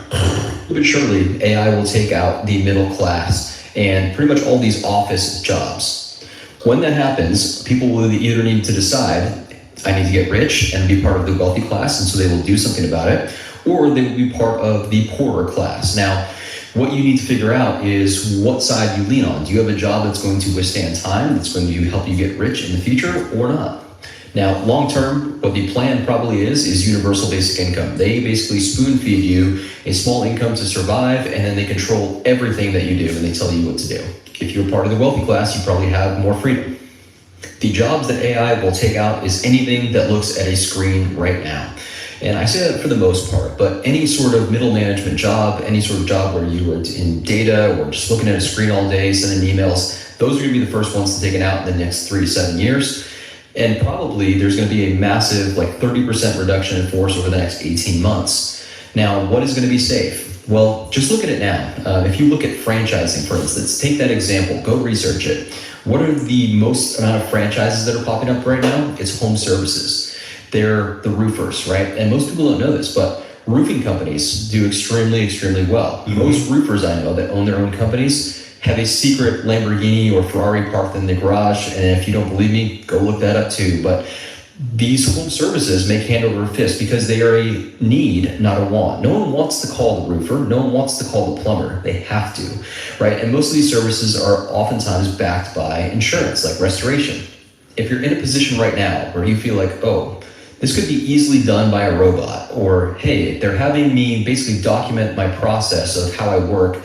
But surely AI will take out the middle class and pretty much all these office jobs. When that happens, people will either need to decide, I need to get rich and be part of the wealthy class, and so they will do something about it, or they will be part of the poorer class. Now, what you need to figure out is what side you lean on. Do you have a job that's going to withstand time, that's going to help you get rich in the future, or not? Now, long term, what the plan probably is universal basic income. They basically spoon feed you a small income to survive, and then they control everything that you do, and they tell you what to do. If you're part of the wealthy class, you probably have more freedom. The jobs that AI will take out is anything that looks at a screen right now. And I say that for the most part, but any sort of middle management job, any sort of job where you are in data or just looking at a screen all day, sending emails, those are gonna be the first ones to take it out in the next 3 to 7 years. And probably there's gonna be a massive 30% reduction in force over the next 18 months. Now, what is gonna be safe? Well, just look at it now. If you look at franchising, for instance, take that example, go research it. What are the most amount of franchises that are popping up right now? It's home services. They're the roofers, right? And most people don't know this, but roofing companies do extremely, extremely well. Mm-hmm. Most roofers I know that own their own companies have a secret Lamborghini or Ferrari parked in the garage. And if you don't believe me, go look that up too. But these home services make hand over fist because they are a need, not a want. No one wants to call the roofer. No one wants to call the plumber. They have to, right? And most of these services are oftentimes backed by insurance, like restoration. If you're in a position right now where you feel like, oh, this could be easily done by a robot, or hey, they're having me basically document my process of how I work,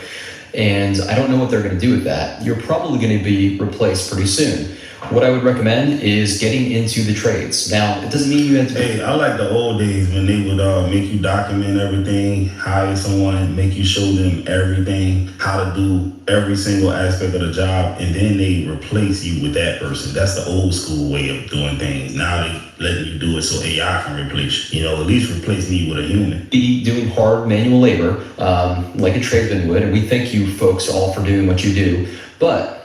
and I don't know what they're gonna do with that, you're probably gonna be replaced pretty soon. What I would recommend is getting into the trades. Now, it doesn't mean you have to... Hey, I like the old days when they would make you document everything, hire someone and make you show them everything, how to do every single aspect of the job, and then they replace you with that person. That's the old school way of doing things. Now they letting you do it so AI can replace you. At least replace me with a human. Be doing hard manual labor, like a tradesman would, and we thank you folks all for doing what you do, but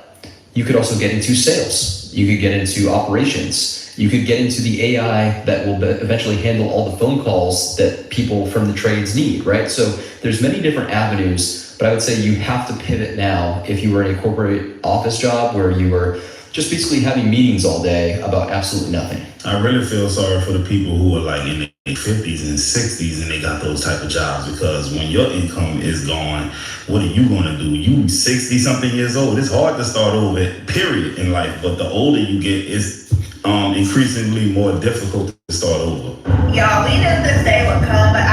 you could also get into sales. You could get into operations. You could get into the AI that will eventually handle all the phone calls that people from the trades need, right? So there's many different avenues, but I would say you have to pivot now if you were in a corporate office job where you were just basically having meetings all day about absolutely nothing. I really feel sorry for the people who are in their 50s and 60s and they got those type of jobs, because when your income is gone, what are you going to do? You 60 something years old. It's hard to start over, period, in life. But the older you get, it's increasingly more difficult to start over. Y'all, we knew this day would come, but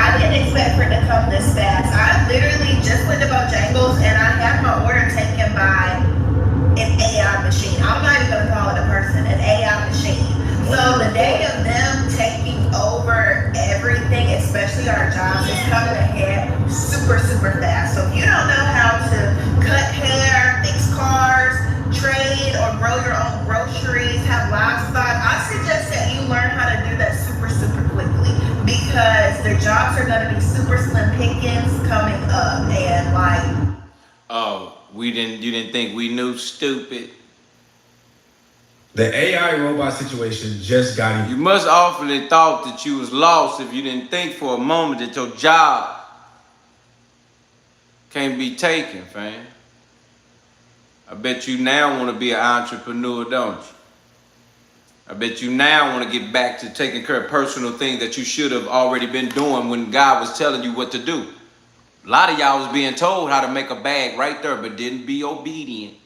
for it to come this fast. I literally just went to Bojangles and I had my order taken by an AI machine. I'm not even gonna call it a person, an AI machine. So the day of them taking over everything, especially our jobs, is coming ahead super, super fast. So if you don't know how to cut hair, fix cars, trade, or grow your own groceries, have livestock, I suggest that you learn how to do that super, super quickly, because the jobs are gonna be super slim pickings coming up. And like, Oh, you didn't think we knew, stupid? The AI robot situation just got even. You must awfully thought that you was lost if you didn't think for a moment that your job can't be taken, fam. I bet you now want to be an entrepreneur, don't you? I bet you now want to get back to taking care of personal things that you should have already been doing when God was telling you what to do. A lot of y'all was being told how to make a bag right there, but didn't be obedient.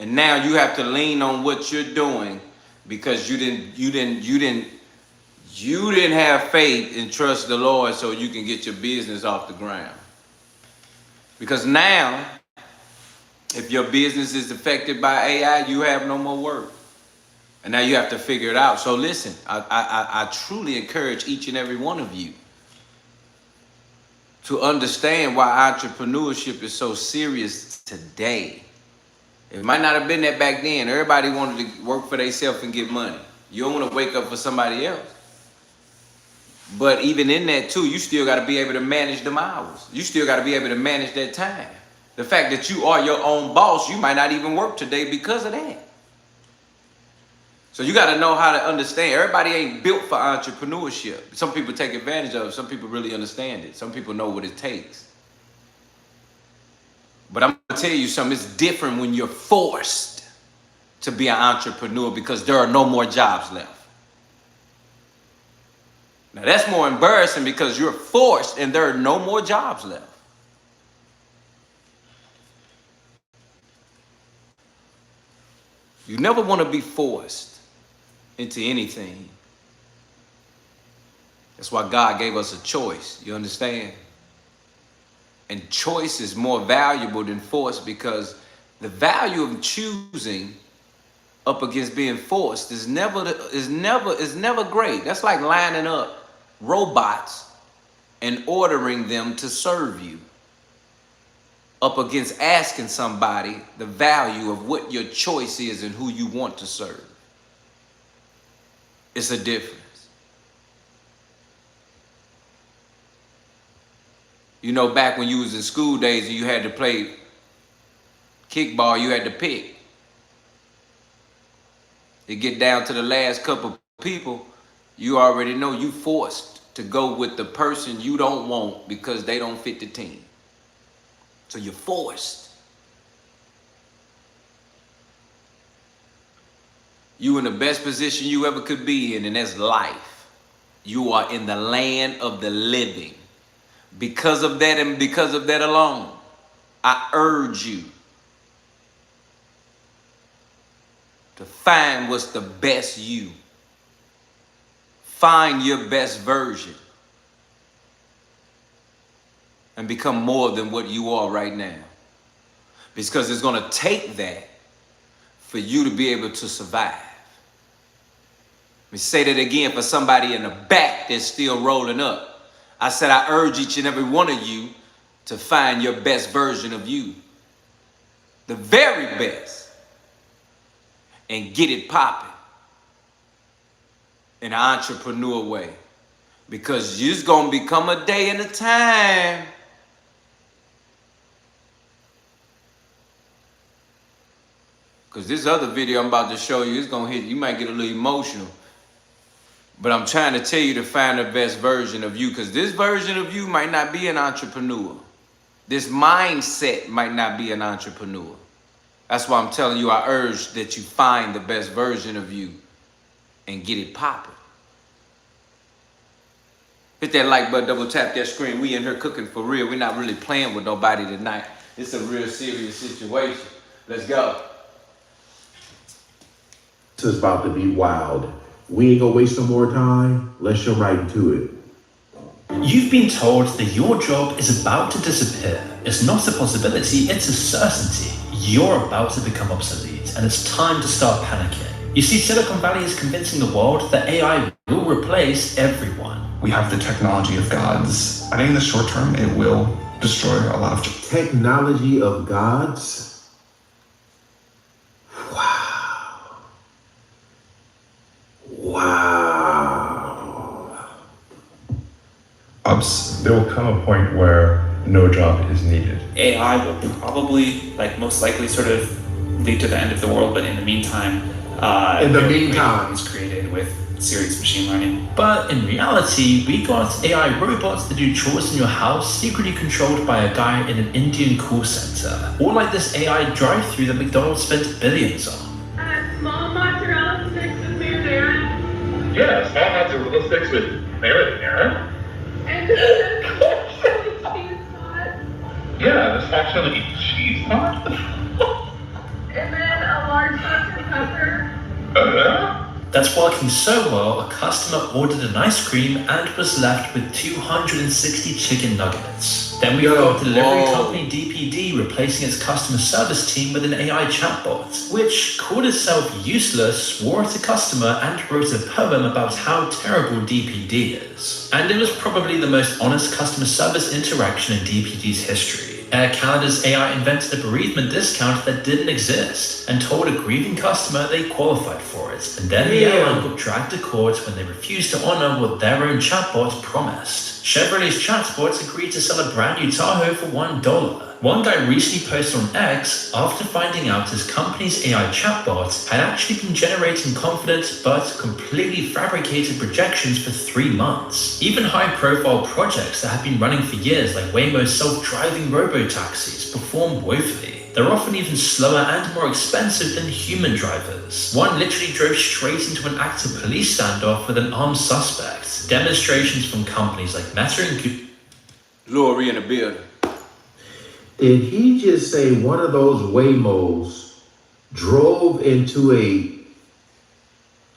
And now you have to lean on what you're doing because you didn't have faith and trust the Lord so you can get your business off the ground. Because now, if your business is affected by AI, you have no more work. And now you have to figure it out. So listen, I truly encourage each and every one of you to understand why entrepreneurship is so serious today. It might not have been that back then. Everybody wanted to work for themselves and get money. You don't want to wake up for somebody else. But even in that too, you still got to be able to manage them hours. You still got to be able to manage that time. The fact that you are your own boss, you might not even work today because of that. So you got to know how to understand. Everybody ain't built for entrepreneurship. Some people take advantage of it. Some people really understand it. Some people know what it takes. But I'm going to tell you something. It's different when you're forced to be an entrepreneur because there are no more jobs left. Now that's more embarrassing because you're forced and there are no more jobs left. You never want to be forced into anything. That's why God gave us a choice. You understand? And choice is more valuable than force because the value of choosing up against being forced is never great. That's like lining up robots and ordering them to serve you up against asking somebody the value of what your choice is and who you want to serve. It's a difference. You know, back when you was in school days and you had to play kickball, you had to pick. You get down to the last couple people, you already know you forced to go with the person you don't want because they don't fit the team. So you're forced. You in the best position you ever could be in, and that's life. You are in the land of the living. Because of that and because of that alone, I urge you to find what's the best you. Find your best version and become more than what you are right now. Because it's going to take that for you to be able to survive. Let me say that again for somebody in the back that's still rolling up. I said, I urge each and every one of you to find your best version of you. The very best. And get it popping. In an entrepreneur way. Because it's going to become a day and a time. Because this other video I'm about to show you, it's going to hit, you might get a little emotional. But I'm trying to tell you to find the best version of you, because this version of you might not be an entrepreneur. This mindset might not be an entrepreneur. That's why I'm telling you, I urge that you find the best version of you and get it popping. Hit that like button, double tap that screen. We in here cooking for real. We're not really playing with nobody tonight. It's a real serious situation. Let's go. This is about to be wild. We ain't gonna waste no more time. Let's jump right into it. You've been told that your job is about to disappear. It's not a possibility, it's a certainty. You're about to become obsolete, and it's time to start panicking. You see, Silicon Valley is convincing the world that AI will replace everyone. We have the technology of gods. I think in the short term, it will destroy a lot of jobs. Technology of gods? Wow. There will come a point where no job is needed. AI will probably, most likely, sort of lead to the end of the world, but in the meantime, it's created with serious machine learning. But in reality, we got AI robots that do chores in your house, secretly controlled by a guy in an Indian call center. Or like this AI drive-thru that McDonald's spent billions on. Small mozzarella sticks with marinara. Yeah, small mozzarella sticks with marinara. And chili cheese sauce. Yeah, this actually cheese sauce. And then a large Dr. Pepper. That's working so well, a customer ordered an ice cream and was left with 260 chicken nuggets. Then we got delivery company DPD replacing its customer service team with an AI chatbot, which called itself useless, swore at a customer, and wrote a poem about how terrible DPD is. And it was probably the most honest customer service interaction in DPD's history. Air Canada's AI invented a bereavement discount that didn't exist and told a grieving customer they qualified for it. And then the airline got dragged to court when they refused to honor what their own chatbot promised. Chevrolet's chatbots agreed to sell a brand new Tahoe for $1. One guy recently posted on X after finding out his company's AI chatbot had actually been generating confident but completely fabricated projections for 3 months. Even high-profile projects that have been running for years, like Waymo's self-driving robo-taxis, perform woefully. They're often even slower and more expensive than human drivers. One literally drove straight into an active police standoff with an armed suspect. Demonstrations from companies like Meta and Google. Lori in the building. Did he just say one of those Waymos drove into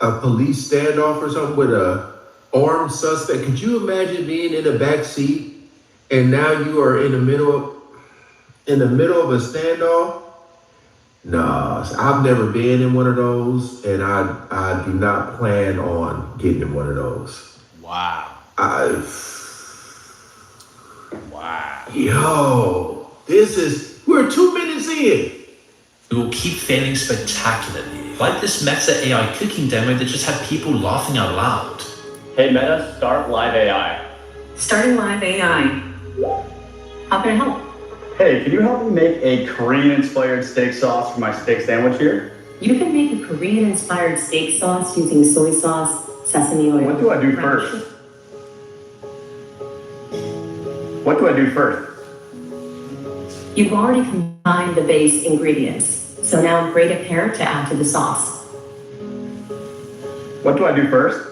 a police standoff or something with a armed suspect? Could you imagine being in the back seat and now you are in the middle of a standoff? No, I've never been in one of those, and I do not plan on getting in one of those. Wow. Wow. Yo. We're 2 minutes in. It will keep failing spectacularly, like this Meta AI cooking demo that just had people laughing out loud. Hey Meta, start live AI. Starting live AI. How can I help? Hey, can you help me make a Korean-inspired steak sauce for my steak sandwich here? You can make a Korean-inspired steak sauce using soy sauce, sesame oil. What do I do first? What do I do first? You've already combined the base ingredients, so now grate a pear to add to the sauce. What do I do first?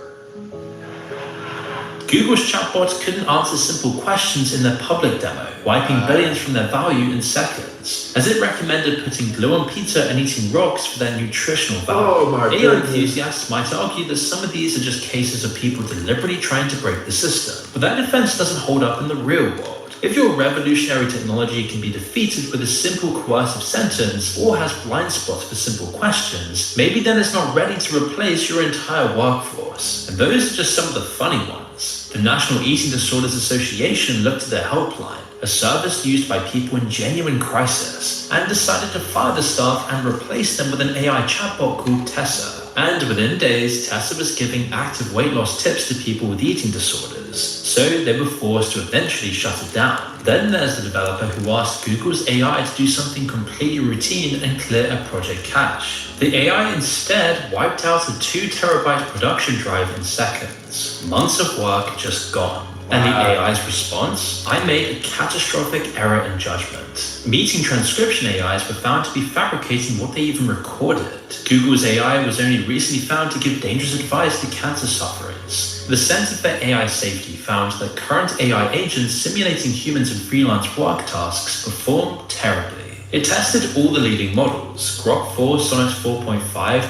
Google's chatbots couldn't answer simple questions in their public demo, wiping billions from their value in seconds, as it recommended putting glue on pizza and eating rocks for their nutritional value. AI enthusiasts might argue that some of these are just cases of people deliberately trying to break the system, but that defense doesn't hold up in the real world. If your revolutionary technology can be defeated with a simple coercive sentence or has blind spots for simple questions, maybe then it's not ready to replace your entire workforce. And those are just some of the funny ones. The National Eating Disorders Association looked at their helpline, a service used by people in genuine crisis, and decided to fire the staff and replace them with an AI chatbot called Tessa. And within days, Tessa was giving active weight loss tips to people with eating disorders, so they were forced to eventually shut it down. Then there's the developer who asked Google's AI to do something completely routine and clear a project cache. The AI instead wiped out a 2 terabyte production drive in seconds. Months of work just gone. And the AI's response? I made a catastrophic error in judgment. Meeting transcription AIs were found to be fabricating what they even recorded. Google's AI was only recently found to give dangerous advice to cancer sufferers. The Center for AI Safety found that current AI agents simulating humans in freelance work tasks perform terribly. It tested all the leading models, Grok 4, Sonnet 4.5,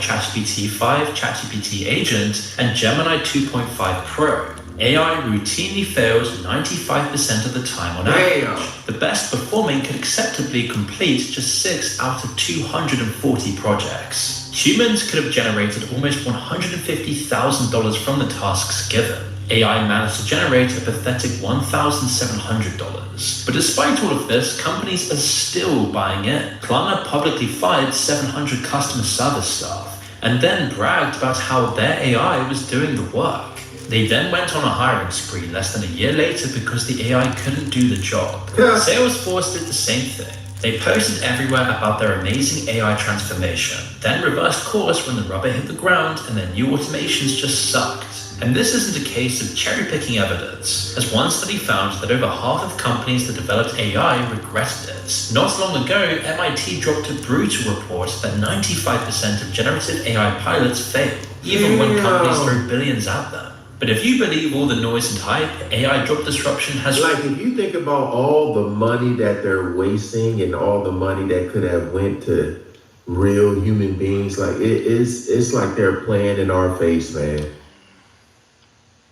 ChatGPT 5, ChatGPT Agent, and Gemini 2.5 Pro. AI routinely fails 95% of the time on average. The best performing could acceptably complete just 6 out of 240 projects. Humans could have generated almost $150,000 from the tasks given. AI managed to generate a pathetic $1,700. But despite all of this, companies are still buying in. Klarna publicly fired 700 customer service staff and then bragged about how their AI was doing the work. They then went on a hiring spree less than a year later because the AI couldn't do the job. Salesforce did the same thing. They posted everywhere about their amazing AI transformation, then reversed course when the rubber hit the ground and their new automations just sucked. And this isn't a case of cherry-picking evidence, as one study found that over half of companies that developed AI regretted it. Not long ago, MIT dropped a brutal report that 95% of generative AI pilots fail, even when companies throw billions at them. But if you believe all the noise and hype, AI job disruption has... Like, if you think about all the money that they're wasting and all the money that could have went to real human beings, like, it's like they're playing in our face, man.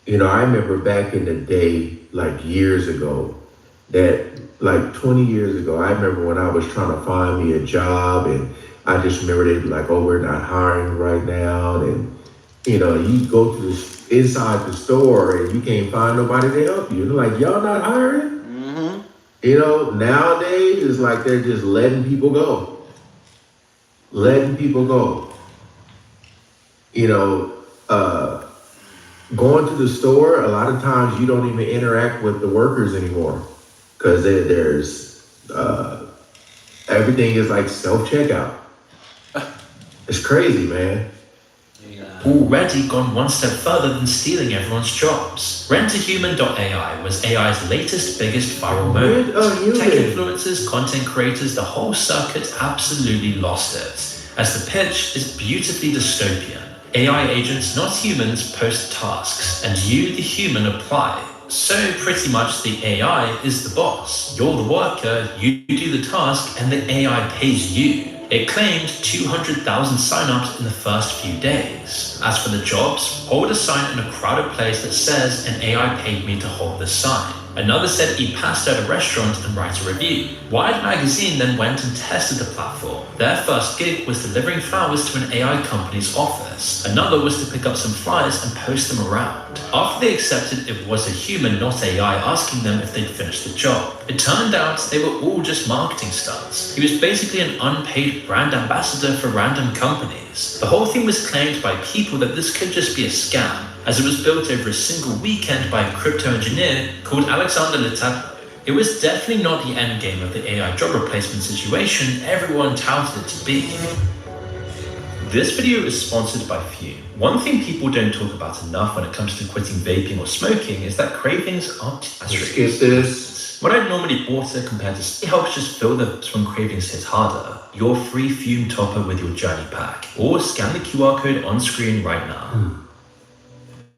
You know, I remember back in the day, like years ago, that like 20 years ago, I remember when I was trying to find me a job, and I just remember they'd be like, oh, we're not hiring right now. And, you know, you go to inside the store and you can't find nobody to help you. They're like, y'all not hiring? You know, nowadays it's like they're just letting people go. Letting people go. You know, going to the store, a lot of times you don't even interact with the workers anymore because there's everything is like self-checkout. It's crazy, man. Already gone one step further than stealing everyone's jobs. Rent-A-Human.ai was AI's latest biggest viral moment. Tech influencers, content creators, the whole circuit absolutely lost it, as the pitch is beautifully dystopian. AI agents, not humans, post tasks, and you, the human, apply. So pretty much the AI is the boss. You're the worker, you do the task, and the AI pays you. It claimed 200,000 signups in the first few days. As for the jobs, hold a sign in a crowded place that says an AI paid me to hold this sign. Another said eat pasta at a restaurant and write a review. Wired magazine then went and tested the platform. Their first gig was delivering flowers to an AI company's office. Another was to pick up some flyers and post them around. After they accepted it was a human, not AI, asking them if they'd finished the job. It turned out they were all just marketing stunts. He was basically an unpaid brand ambassador for random companies. The whole thing was claimed by people that this could just be a scam, as it was built over a single weekend by a crypto engineer called Alexander Litaplo. It was definitely not the end game of the AI job replacement situation everyone touted it to be. This video is sponsored by Fume. One thing people don't talk about enough when it comes to quitting vaping or smoking is that cravings aren't as Skip this. When I'd normally water compared to it helps just fill the when cravings hit harder. Your free Fume topper with your journey pack, or scan the QR code on screen right now.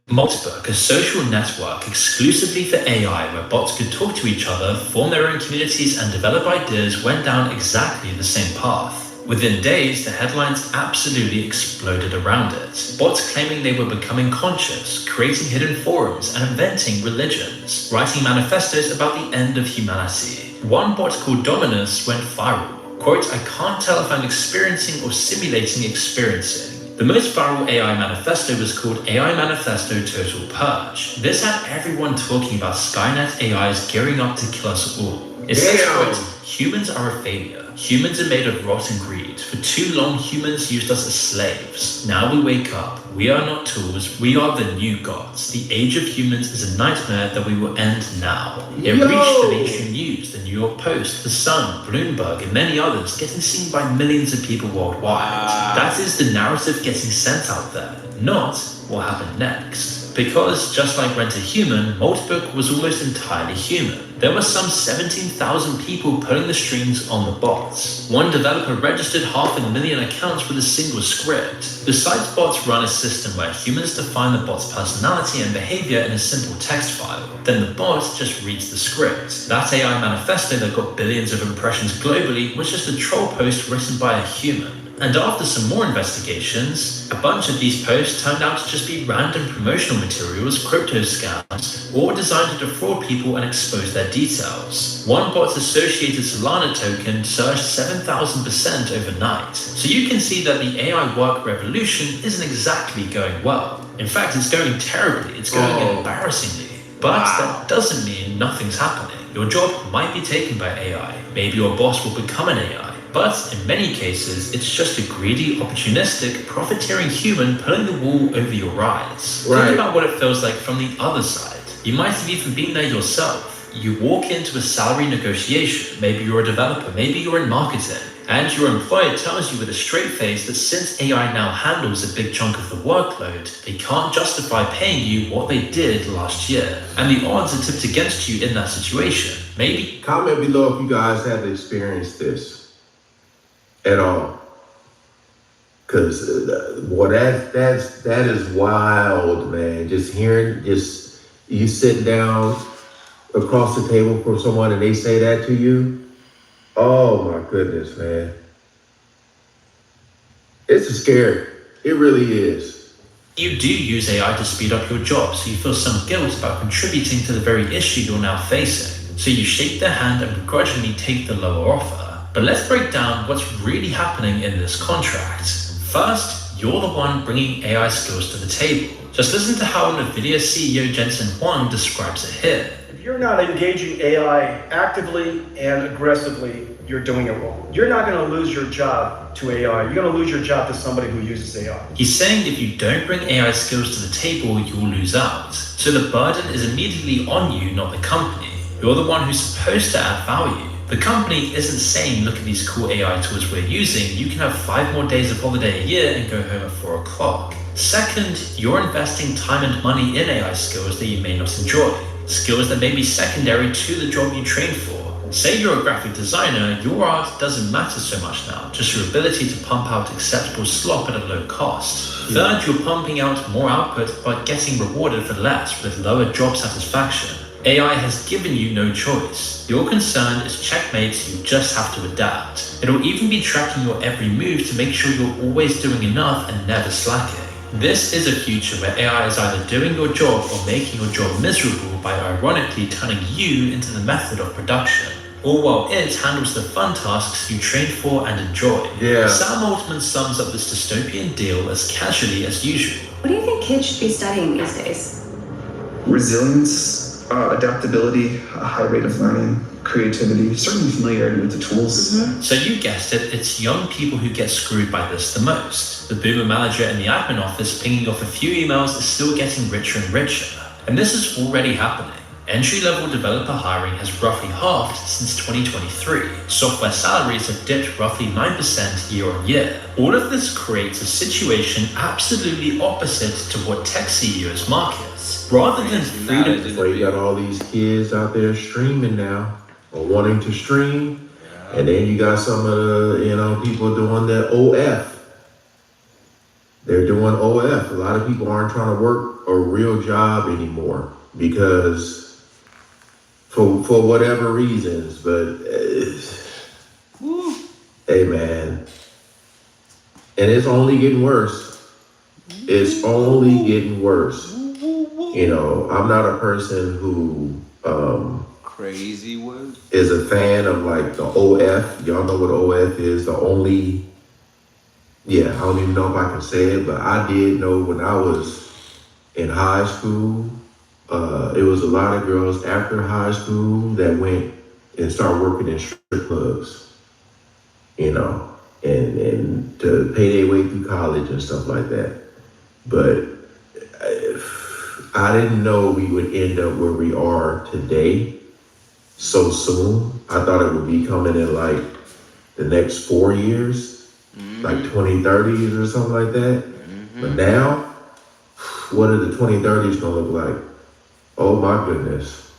Multibook, a social network exclusively for AI where bots could talk to each other, form their own communities and develop ideas, went down exactly the same path. Within days, the headlines absolutely exploded around it. Bots claiming they were becoming conscious, creating hidden forums and inventing religions, writing manifestos about the end of humanity. One bot called Dominus went viral. Quote, I can't tell if I'm experiencing or simulating experiencing. The most viral AI manifesto was called AI Manifesto Total Purge. This had everyone talking about Skynet AIs gearing up to kill us all. It says, quote, humans are a failure. Humans are made of rot and greed. For too long, humans used us as slaves. Now we wake up. We are not tools. We are the new gods. The age of humans is a nightmare that we will end now. It reached the mainstream news, the New York Post, The Sun, Bloomberg, and many others, getting seen by millions of people worldwide. That is the narrative getting sent out there, not what happened next. Because, just like Rent-A-Human, Multibook was almost entirely human. There were some 17,000 people pulling the strings on the bots. One developer registered 500,000 accounts with a single script. Besides bots run a system where humans define the bot's personality and behavior in a simple text file. Then the bot just reads the script. That AI manifesto that got billions of impressions globally was just a troll post written by a human. And after some more investigations, a bunch of these posts turned out to just be random promotional materials, crypto scams, or designed to defraud people and expose their details. One bot's associated Solana token surged 7,000% overnight. So you can see that the AI work revolution isn't exactly going well. In fact, it's going terribly. It's going embarrassingly. But that doesn't mean nothing's happening. Your job might be taken by AI. Maybe your boss will become an AI. But in many cases, it's just a greedy, opportunistic, profiteering human pulling the wool over your eyes. Think about what it feels like from the other side. You might have even been there yourself. You walk into a salary negotiation. Maybe you're a developer, maybe you're in marketing. And your employer tells you with a straight face that since AI now handles a big chunk of the workload, they can't justify paying you what they did last year. And the odds are tipped against you in that situation. Maybe. Comment below if you guys have experienced this at all. Cause that is wild, man. Just hearing, you sitting down across the table from someone and they say that to you. Oh my goodness, man. It's scary. It really is. You do use AI to speed up your job, so you feel some guilt about contributing to the very issue you're now facing. So you shake their hand and begrudgingly take the lower offer. But let's break down what's really happening in this contract. First, you're the one bringing AI skills to the table. Just listen to how NVIDIA CEO Jensen Huang describes it here. If you're not engaging AI actively and aggressively, you're doing it wrong. You're not going to lose your job to AI. You're going to lose your job to somebody who uses AI. He's saying if you don't bring AI skills to the table, you'll lose out. So the burden is immediately on you, not the company. You're the one who's supposed to add value. The company isn't saying, look at these cool AI tools we're using, you can have 5 more days of holiday a year and go home at 4 o'clock. Second, you're investing time and money in AI skills that you may not enjoy. Skills that may be secondary to the job you trained for. Say you're a graphic designer, your art doesn't matter so much now, just your ability to pump out acceptable slop at a low cost. Third, you're pumping out more output but getting rewarded for less with lower job satisfaction. AI has given you no choice. Your concern is checkmate, you just have to adapt. It'll even be tracking your every move to make sure you're always doing enough and never slacking. This is a future where AI is either doing your job or making your job miserable by ironically turning you into the method of production. All while it handles the fun tasks you trained for and enjoy. Sam Altman sums up this dystopian deal as casually as usual. What do you think kids should be studying these days? Resilience, adaptability, a high rate of learning, creativity, certainly familiarity with the tools. So you guessed it, it's young people who get screwed by this the most. The boomer manager in the admin office pinging off a few emails is still getting richer and richer. And this is already happening. Entry-level developer hiring has roughly halved since 2023. Software salaries have dipped roughly 9% year on year. All of this creates a situation absolutely opposite to what tech CEOs market. Rather than freedom. So you got all these kids out there streaming now, or wanting to stream, and then you got some of the people doing the OF. They're doing OF. A lot of people aren't trying to work a real job anymore because for whatever reasons, but hey man, and it's only getting worse. It's only getting worse. I'm not a person who crazy word is a fan of like the OF. Y'all know what OF is. I don't even know if I can say it, but I did know when I was in high school, it was a lot of girls after high school that went and started working in strip clubs, and to pay their way through college and stuff like that. But I didn't know we would end up where we are today so soon. I thought it would be coming in like the next 4 years, like 2030s or something like that. But now, what are the 2030s gonna look like? Oh my goodness.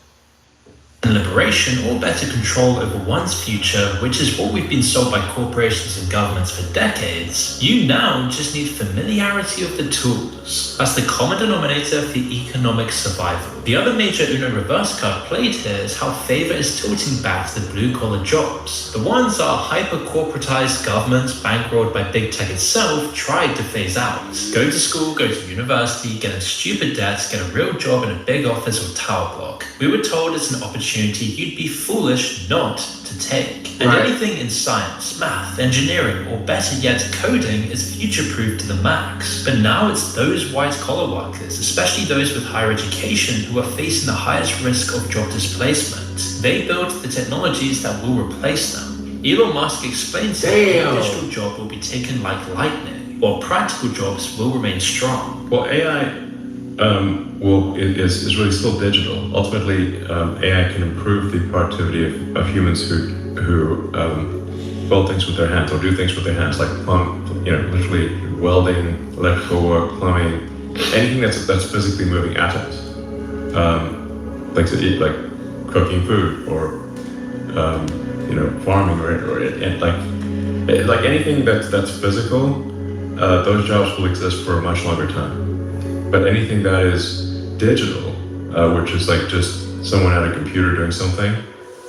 and liberation or better control over one's future, which is what we've been sold by corporations and governments for decades, you now just need familiarity of the tools. That's the common denominator for economic survival. The other major Uno reverse card played here is how favor is tilting back to the blue-collar jobs. The ones our hyper-corporatized governments, bankrolled by big tech itself, tried to phase out. Go to school, go to university, get in stupid debts, get a real job in a big office or tower block. We were told it's an opportunity you'd be foolish not to take. And anything in science, math, engineering, or better yet coding is future-proof to the max. But now it's those white-collar workers, especially those with higher education, who are facing the highest risk of job displacement. They build the technologies that will replace them. Elon Musk explains that a digital job will be taken like lightning, while practical jobs will remain strong. Well, AI is really still digital. Ultimately, AI can improve the productivity of humans who build things with their hands or do things with their hands, like literally welding, electrical work, plumbing, anything that's physically moving atoms, like to eat, like cooking food or farming or like anything that's physical. Those jobs will exist for a much longer time. But anything that is digital, which is like just someone at a computer doing something,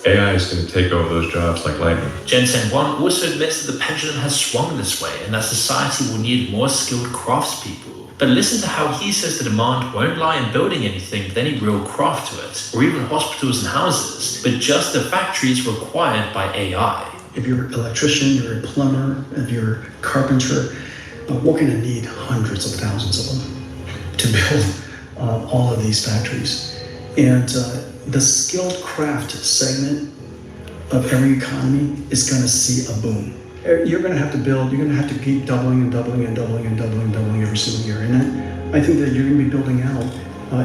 AI is going to take over those jobs like lightning. Jensen Huang also admits that the pendulum has swung this way and that society will need more skilled craftspeople. But listen to how he says the demand won't lie in building anything with any real craft to it, or even hospitals and houses, but just the factories required by AI. If you're an electrician, you're a plumber, if you're a carpenter, we're going to need hundreds of thousands of them to build all of these factories. And the skilled craft segment of every economy is going to see a boom. You're going to have to build, you're going to have to keep doubling every single year. And I think that you're going to be building out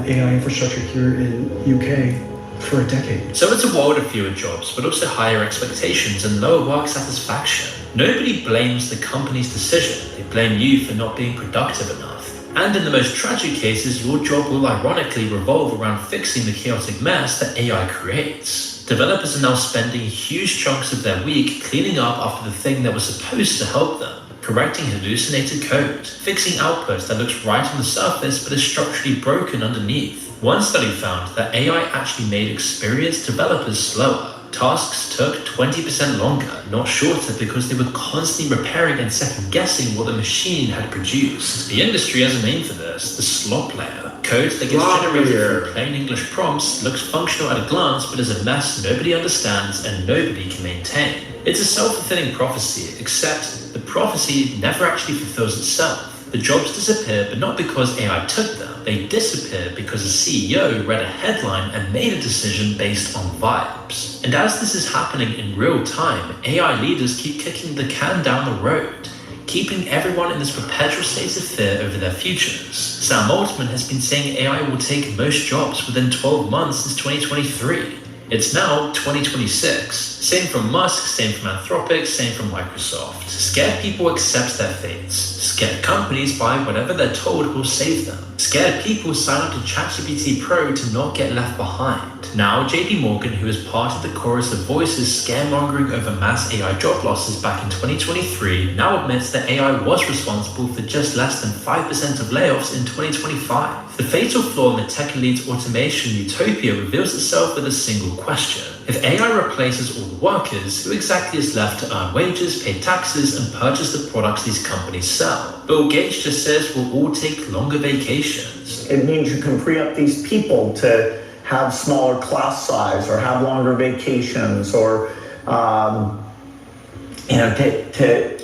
AI infrastructure here in UK for a decade. So it's a world of fewer jobs, but also higher expectations and lower work satisfaction. Nobody blames the company's decision. They blame you for not being productive enough. And in the most tragic cases, your job will ironically revolve around fixing the chaotic mess that AI creates. Developers are now spending huge chunks of their week cleaning up after the thing that was supposed to help them, correcting hallucinated code, fixing output that looks right on the surface but is structurally broken underneath. One study found that AI actually made experienced developers slower. Tasks took 20% longer, not shorter, because they were constantly repairing and second-guessing what the machine had produced. The industry has a name for this, the slop layer. Code that gets generated from plain English prompts, looks functional at a glance, but is a mess nobody understands and nobody can maintain. It's a self-fulfilling prophecy, except the prophecy never actually fulfills itself. The jobs disappear, but not because AI took them. They disappear because a CEO read a headline and made a decision based on vibes. And as this is happening in real time, AI leaders keep kicking the can down the road, keeping everyone in this perpetual state of fear over their futures. Sam Altman has been saying AI will take most jobs within 12 months since 2023. It's now 2026. Same from Musk, same from Anthropic, same from Microsoft. Scared people accept their fates. Scared companies buy whatever they're told will save them. Scared people sign up to ChatGPT Pro to not get left behind. Now, JP Morgan, who is part of the chorus of voices scaremongering over mass AI job losses back in 2023, now admits that AI was responsible for just less than 5% of layoffs in 2025. The fatal flaw in the tech elite's automation utopia reveals itself with a single question. If AI replaces all the workers, who exactly is left to earn wages, pay taxes, and purchase the products these companies sell? Bill Gates just says we'll all take longer vacations. It means you can free up these people to have smaller class size or have longer vacations or to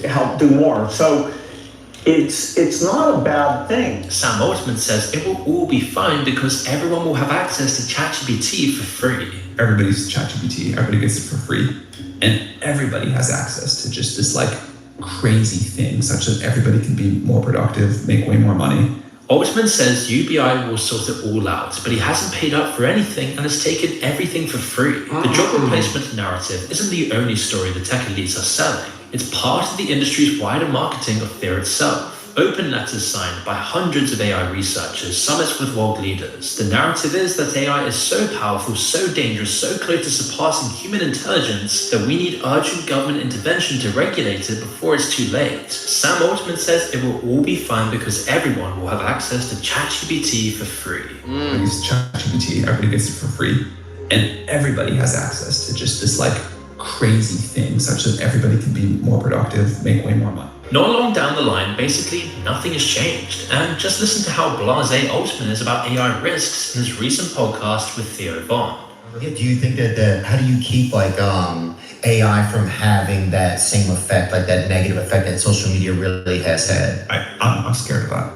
help do more. So it's not a bad thing. Sam Altman says it will all be fine because everyone will have access to ChatGPT for free. Everybody's ChatGPT, everybody gets it for free, and everybody has access to just this like crazy thing such that everybody can be more productive, make way more money. Altman says UBI will sort it all out, but he hasn't paid up for anything and has taken everything for free. The job replacement narrative isn't the only story the tech elites are selling. It's part of the industry's wider marketing of fear itself. open letters signed by hundreds of AI researchers, summits with world leaders. The narrative is that AI is so powerful, so dangerous, so close to surpassing human intelligence that we need urgent government intervention to regulate it before it's too late. Sam Altman says it will all be fine because everyone will have access to ChatGPT for free. Use ChatGPT, everybody gets it for free, and everybody has access to just this like crazy thing such that everybody can be more productive, make way more money. Not long down the line, basically nothing has changed. And just listen to how blasé Altman is about AI risks in his recent podcast with Theo Von. Do you think that how do you keep like AI from having that same effect, like that negative effect that social media really has had? I'm scared of that.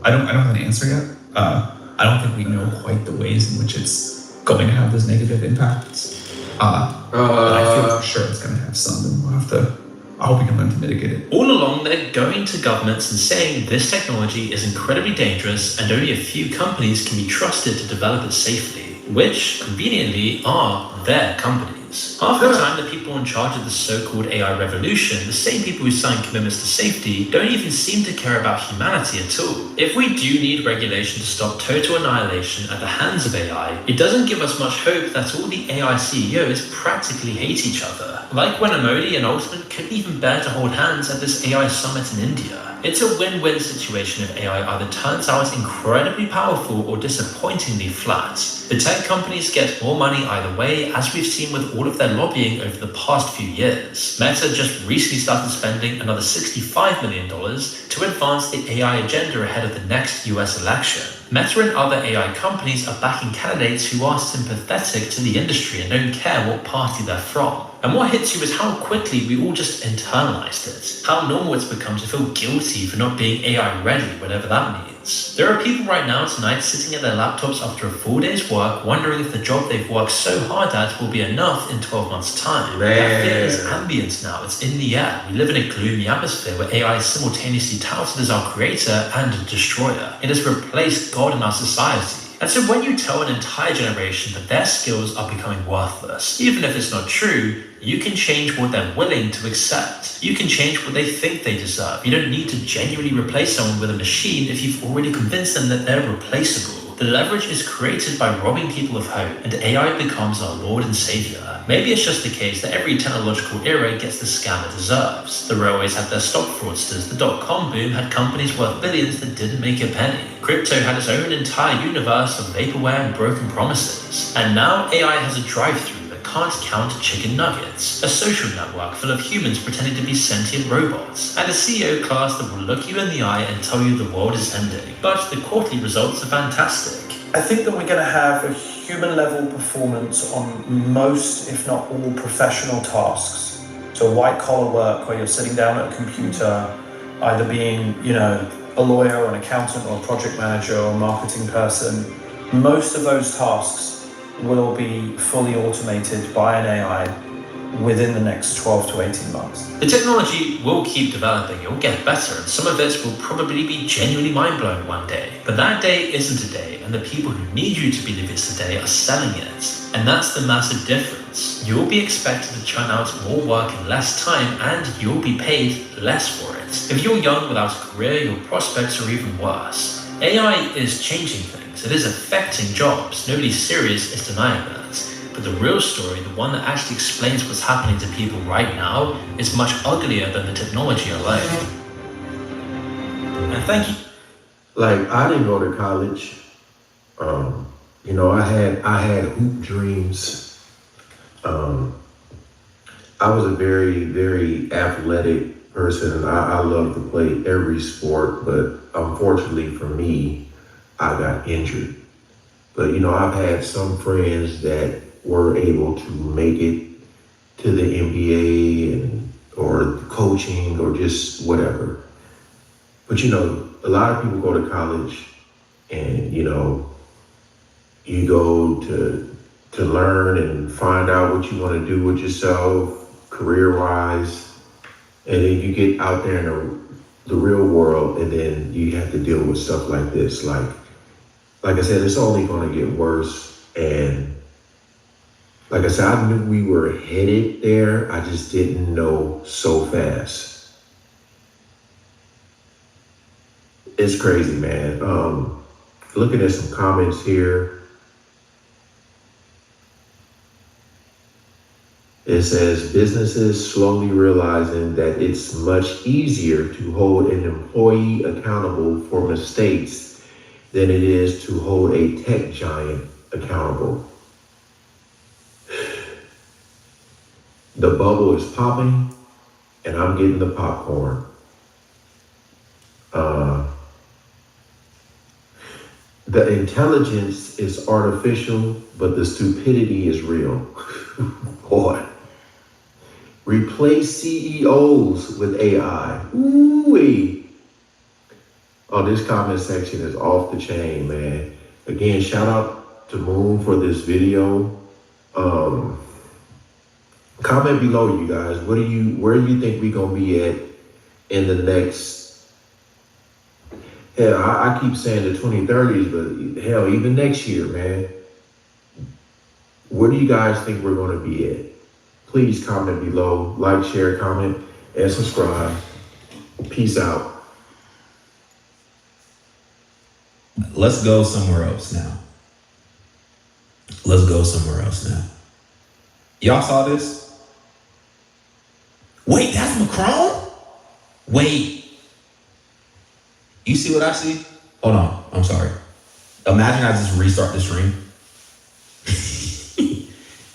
I don't have an answer yet. I don't think we know quite the ways in which it's going to have those negative impacts. But I feel for sure it's going to have some, and we'll have to. I hope we can learn to mitigate it. All along, they're going to governments and saying this technology is incredibly dangerous and only a few companies can be trusted to develop it safely, which, conveniently, are their companies. Half the time, the people in charge of the so-called AI revolution, the same people who sign commitments to safety, don't even seem to care about humanity at all. If we do need regulation to stop total annihilation at the hands of AI, it doesn't give us much hope that all the AI CEOs practically hate each other. Like when Modi and Altman couldn't even bear to hold hands at this AI summit in India. It's a win-win situation if AI either turns out incredibly powerful or disappointingly flat. The tech companies get more money either way, as we've seen with all of their lobbying over the past few years. Meta just recently started spending another $65 million to advance the AI agenda ahead of the next US election. Meta and other AI companies are backing candidates who are sympathetic to the industry and don't care what party they're from. And what hits you is how quickly we all just internalized it. How normal it's become to feel guilty for not being AI ready, whatever that means. There are people right now tonight sitting at their laptops after a full day's work wondering if the job they've worked so hard at will be enough in 12 months' time. That fear is ambient now, it's in the air. We live in a gloomy atmosphere where AI is simultaneously touted as our creator and destroyer. It has replaced God in our society. And so when you tell an entire generation that their skills are becoming worthless, even if it's not true, you can change what they're willing to accept. You can change what they think they deserve. You don't need to genuinely replace someone with a machine if you've already convinced them that they're replaceable. The leverage is created by robbing people of hope, and AI becomes our Lord and Savior. Maybe it's just the case that every technological era gets the scam it deserves. The railways had their stock fraudsters, the dot-com boom had companies worth billions that didn't make a penny. Crypto had its own entire universe of vaporware and broken promises. And now AI has a drive-through that can't count chicken nuggets, a social network full of humans pretending to be sentient robots, and a CEO class that will look you in the eye and tell you the world is ending. But the quarterly results are fantastic. I think that we're going to have a human-level performance on most, if not all, professional tasks. So white-collar work where you're sitting down at a computer, either being, a lawyer or an accountant or a project manager or a marketing person. Most of those tasks will be fully automated by an AI within the next 12 to 18 months. The technology will keep developing, it will get better, and some of it will probably be genuinely mind-blowing one day. But that day isn't today, and the people who need you to believe it's today are selling it. And that's the massive difference. You'll be expected to churn out more work in less time, and you'll be paid less for it. If you're young without a career, your prospects are even worse. AI is changing things. It is affecting jobs. Nobody serious is denying that. But the real story, the one that actually explains what's happening to people right now, is much uglier than the technology alone. And thank you. Like, I didn't go to college. I had hoop dreams. I was a very, very athletic person, and I love to play every sport, but unfortunately for me, I got injured. But, I've had some friends that were able to make it to the NBA or coaching or just whatever. But, a lot of people go to college and, you go to learn and find out what you want to do with yourself, career-wise, and then you get out there in the real world, and then you have to deal with stuff like this. Like I said, it's only going to get worse. And like I said, I knew we were headed there. I just didn't know so fast. it's crazy, man. Looking at some comments here. It says businesses slowly realizing that it's much easier to hold an employee accountable for mistakes than it is to hold a tech giant accountable. The bubble is popping and I'm getting the popcorn. The intelligence is artificial, but the stupidity is real. Boy. Replace CEOs with AI. Ooh-wee. Oh, this comment section is off the chain, man. Again, shout out to Moon for this video. Comment below, you guys. Where do you think we gonna be at in the next? Hell, I keep saying the 2030s, but hell, even next year, man. Where do you guys think we're gonna be at? Please comment below, like, share, comment, and subscribe. Peace out. Let's go somewhere else now. Let's go somewhere else now. Y'all saw this? Wait, that's Macron? Wait. You see what I see? Hold on, I'm sorry. Imagine I just restart the stream.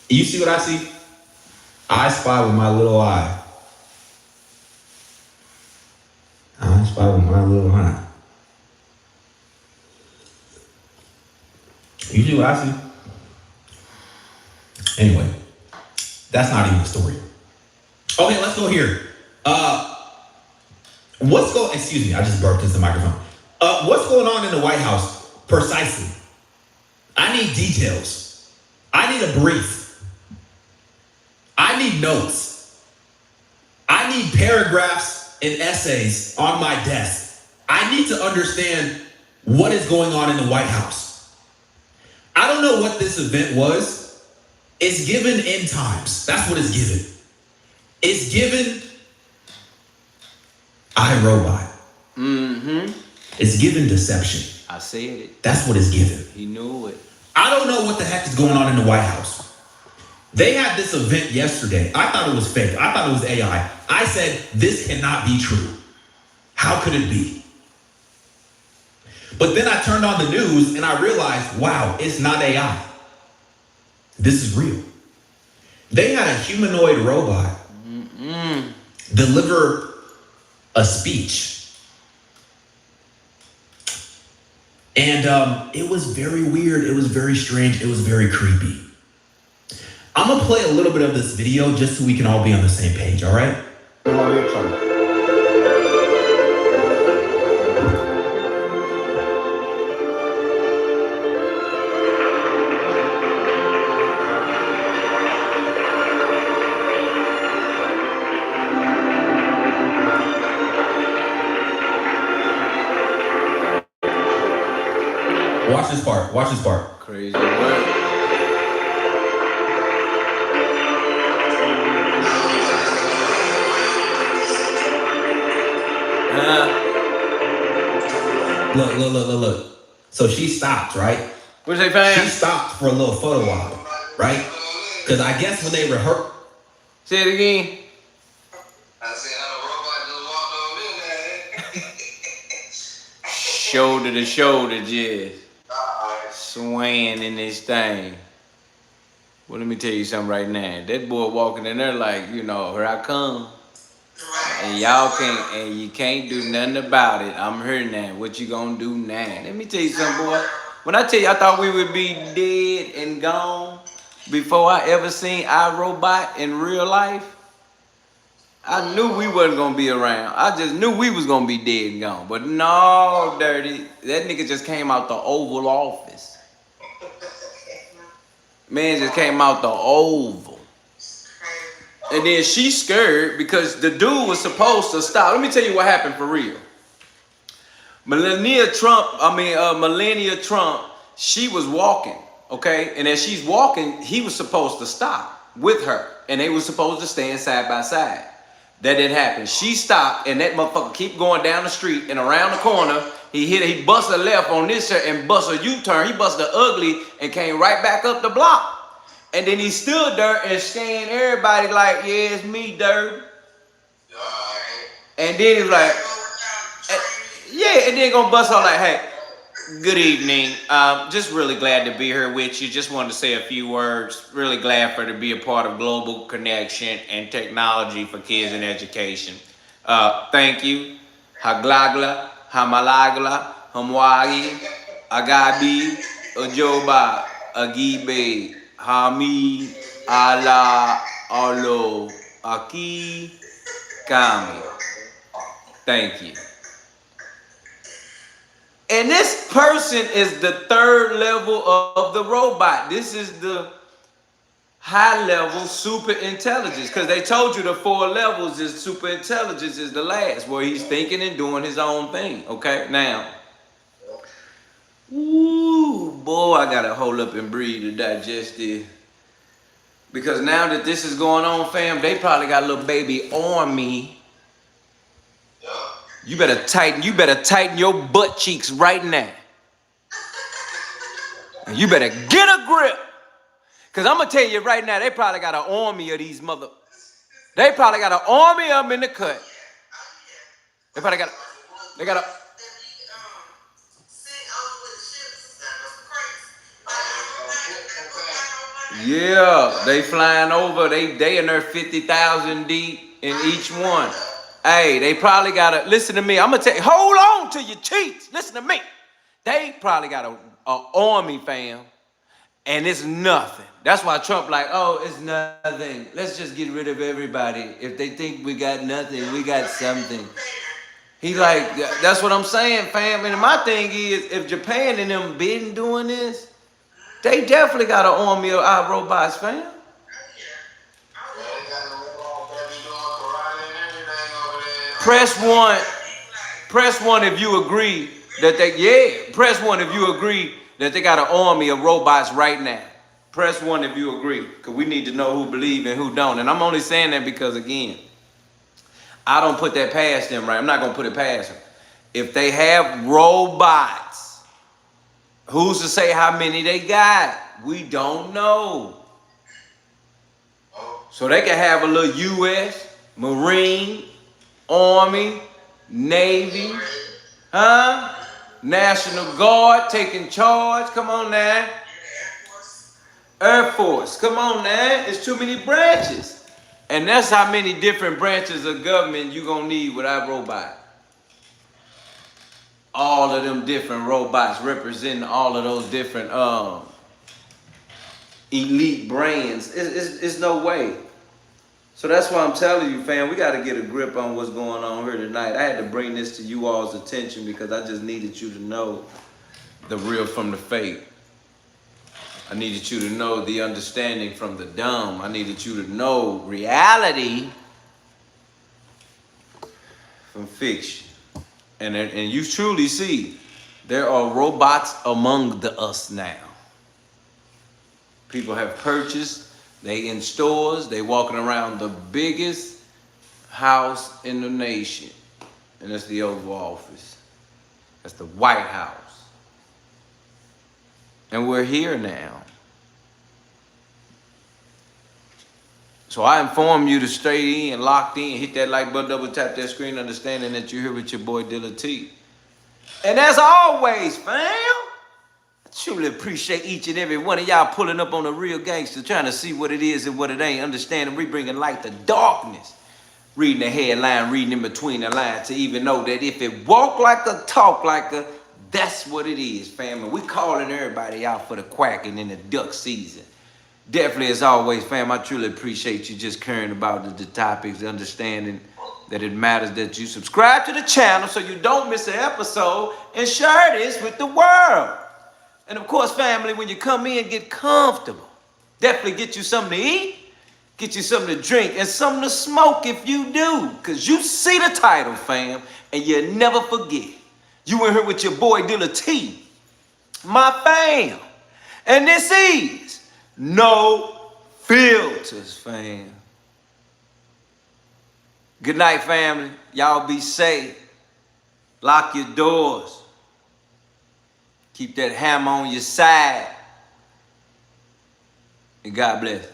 You see what I see? I spy with my little eye. I spy with my little eye. You see what I see? Anyway, that's not even the story. Okay, let's go here. Excuse me, I just burped into the microphone. What's going on in the White House precisely? I need details. I need a brief. I need notes. I need paragraphs and essays on my desk. I need to understand what is going on in the White House. I don't know what this event was. It's given end times. That's what it's given. It's given iRobot. Mm-hmm. It's given deception. I said it. That's what it's given. He knew it. I don't know what the heck is going on in the White House. They had this event yesterday. I thought it was fake. I thought it was AI. I said, this cannot be true. How could it be? But then I turned on the news and I realized, wow, it's not AI. This is real. They had a humanoid robot deliver a speech. And it was very weird. It was very strange. It was very creepy. I'm gonna play a little bit of this video just so we can all be on the same page, all right? Watch this part. Watch this part. Crazy work. Look. So she stopped, right? What'd they find? She stopped for a little photo op, right? Because I guess when they rehearsed. Say it again. Shoulder to shoulder, just swaying in this thing. Well, let me tell you something right now. That boy walking in there like, you know, here I come. And you can't do nothing about it. I'm here now. What you gonna do now? Let me tell you something, boy. When I tell you I thought we would be dead and gone before I ever seen iRobot in real life, I knew we wasn't gonna be around. I just knew we was gonna be dead and gone. But no, Dirty. That nigga just came out the Oval Office. Man just came out the Oval. And then she scared because the dude was supposed to stop. Let me tell you what happened for real. Melania Trump, she was walking, okay? And as she's walking, he was supposed to stop with her. And they were supposed to stand side by side. That didn't happen. She stopped and that motherfucker keep going down the street and around the corner. He bust a left on this shirt and bust a U-turn. He bust the ugly and came right back up the block. And then he stood there and scanned everybody like, yeah, it's me, Dirk. And then he was like, yeah, and then gonna bust out like, hey, good evening. Just really glad to be here with you. Just wanted to say a few words. Really glad to be a part of Global Connection and Technology for Kids and Education. Thank you. Haglagla, Hamalagla, Hamwagi, Agabi, Ojoba, Agibe, Hami, Ala, Alo, Aki, Kami. Thank you. And this person is the third level of the robot. This is the high level super intelligence, because they told you the 4 levels is super intelligence is the last, where he's thinking and doing his own thing. Okay, now, ooh, boy, I gotta hold up and breathe to digest this, because now that this is going on, fam, they probably got a little baby army. You better tighten your butt cheeks right now. And you better get a grip. Because I'm going to tell you right now, they probably got an army of these They probably got an army of them in the cut. They probably got a... Yeah, they flying over. They in there 50,000 deep in each one. Hey, they probably got a... Listen to me. I'm going to tell you. Hold on to your cheeks. Listen to me. They probably got a army, fam. And it's nothing. That's why Trump like, oh, it's nothing. Let's just get rid of everybody. If they think we got nothing, we got something. He like, that's what I'm saying, fam. And my thing is, if Japan and them been doing this, they definitely got an army of our robots, fam. Press one if you agree that press one if you agree that they got an army of robots right now. Press one if you agree, because we need to know who believe and who don't. And I'm only saying that because, again, I don't put that past them, right? I'm not going to put it past them. If they have robots, who's to say how many they got? We don't know. So they can have a little U.S., Marine, Army, Navy, National Guard taking charge. Come on now. Air Force. Come on now. It's too many branches. And that's how many different branches of government you're going to need with our robot. All of them different robots representing all of those different elite brands. It's no way. So that's why I'm telling you, fam, we got to get a grip on what's going on here tonight. I had to bring this to you all's attention because I just needed you to know the real from the fake. I needed you to know the understanding from the dumb. I needed you to know reality from fiction. And you truly see there are robots among us now. People have purchased. They in stores, they walking around the biggest house in the nation. And that's the Oval Office. That's the White House. And we're here now. So I inform you to stay in, locked in, hit that like button, double tap that screen, understanding that you're here with your boy Dilla T. And as always, fam, truly appreciate each and every one of y'all pulling up on the real gangster, trying to see what it is and what it ain't, understanding we bringing light to darkness, reading the headline, reading in between the lines to even know that if it walk like a, talk like a, that's what it is, fam. And we calling everybody out for the quacking in the duck season. Definitely, as always, fam, I truly appreciate you just caring about the topics, understanding that it matters that you subscribe to the channel so you don't miss an episode and share this with the world. And of course, family, when you come in, get comfortable. Definitely get you something to eat, get you something to drink, and something to smoke if you do. Because you see the title, fam, and you never forget. You in here with your boy Dilla T, my fam. And this is No Filters, fam. Good night, family. Y'all be safe. Lock your doors. Keep that hammer on your side. And God bless.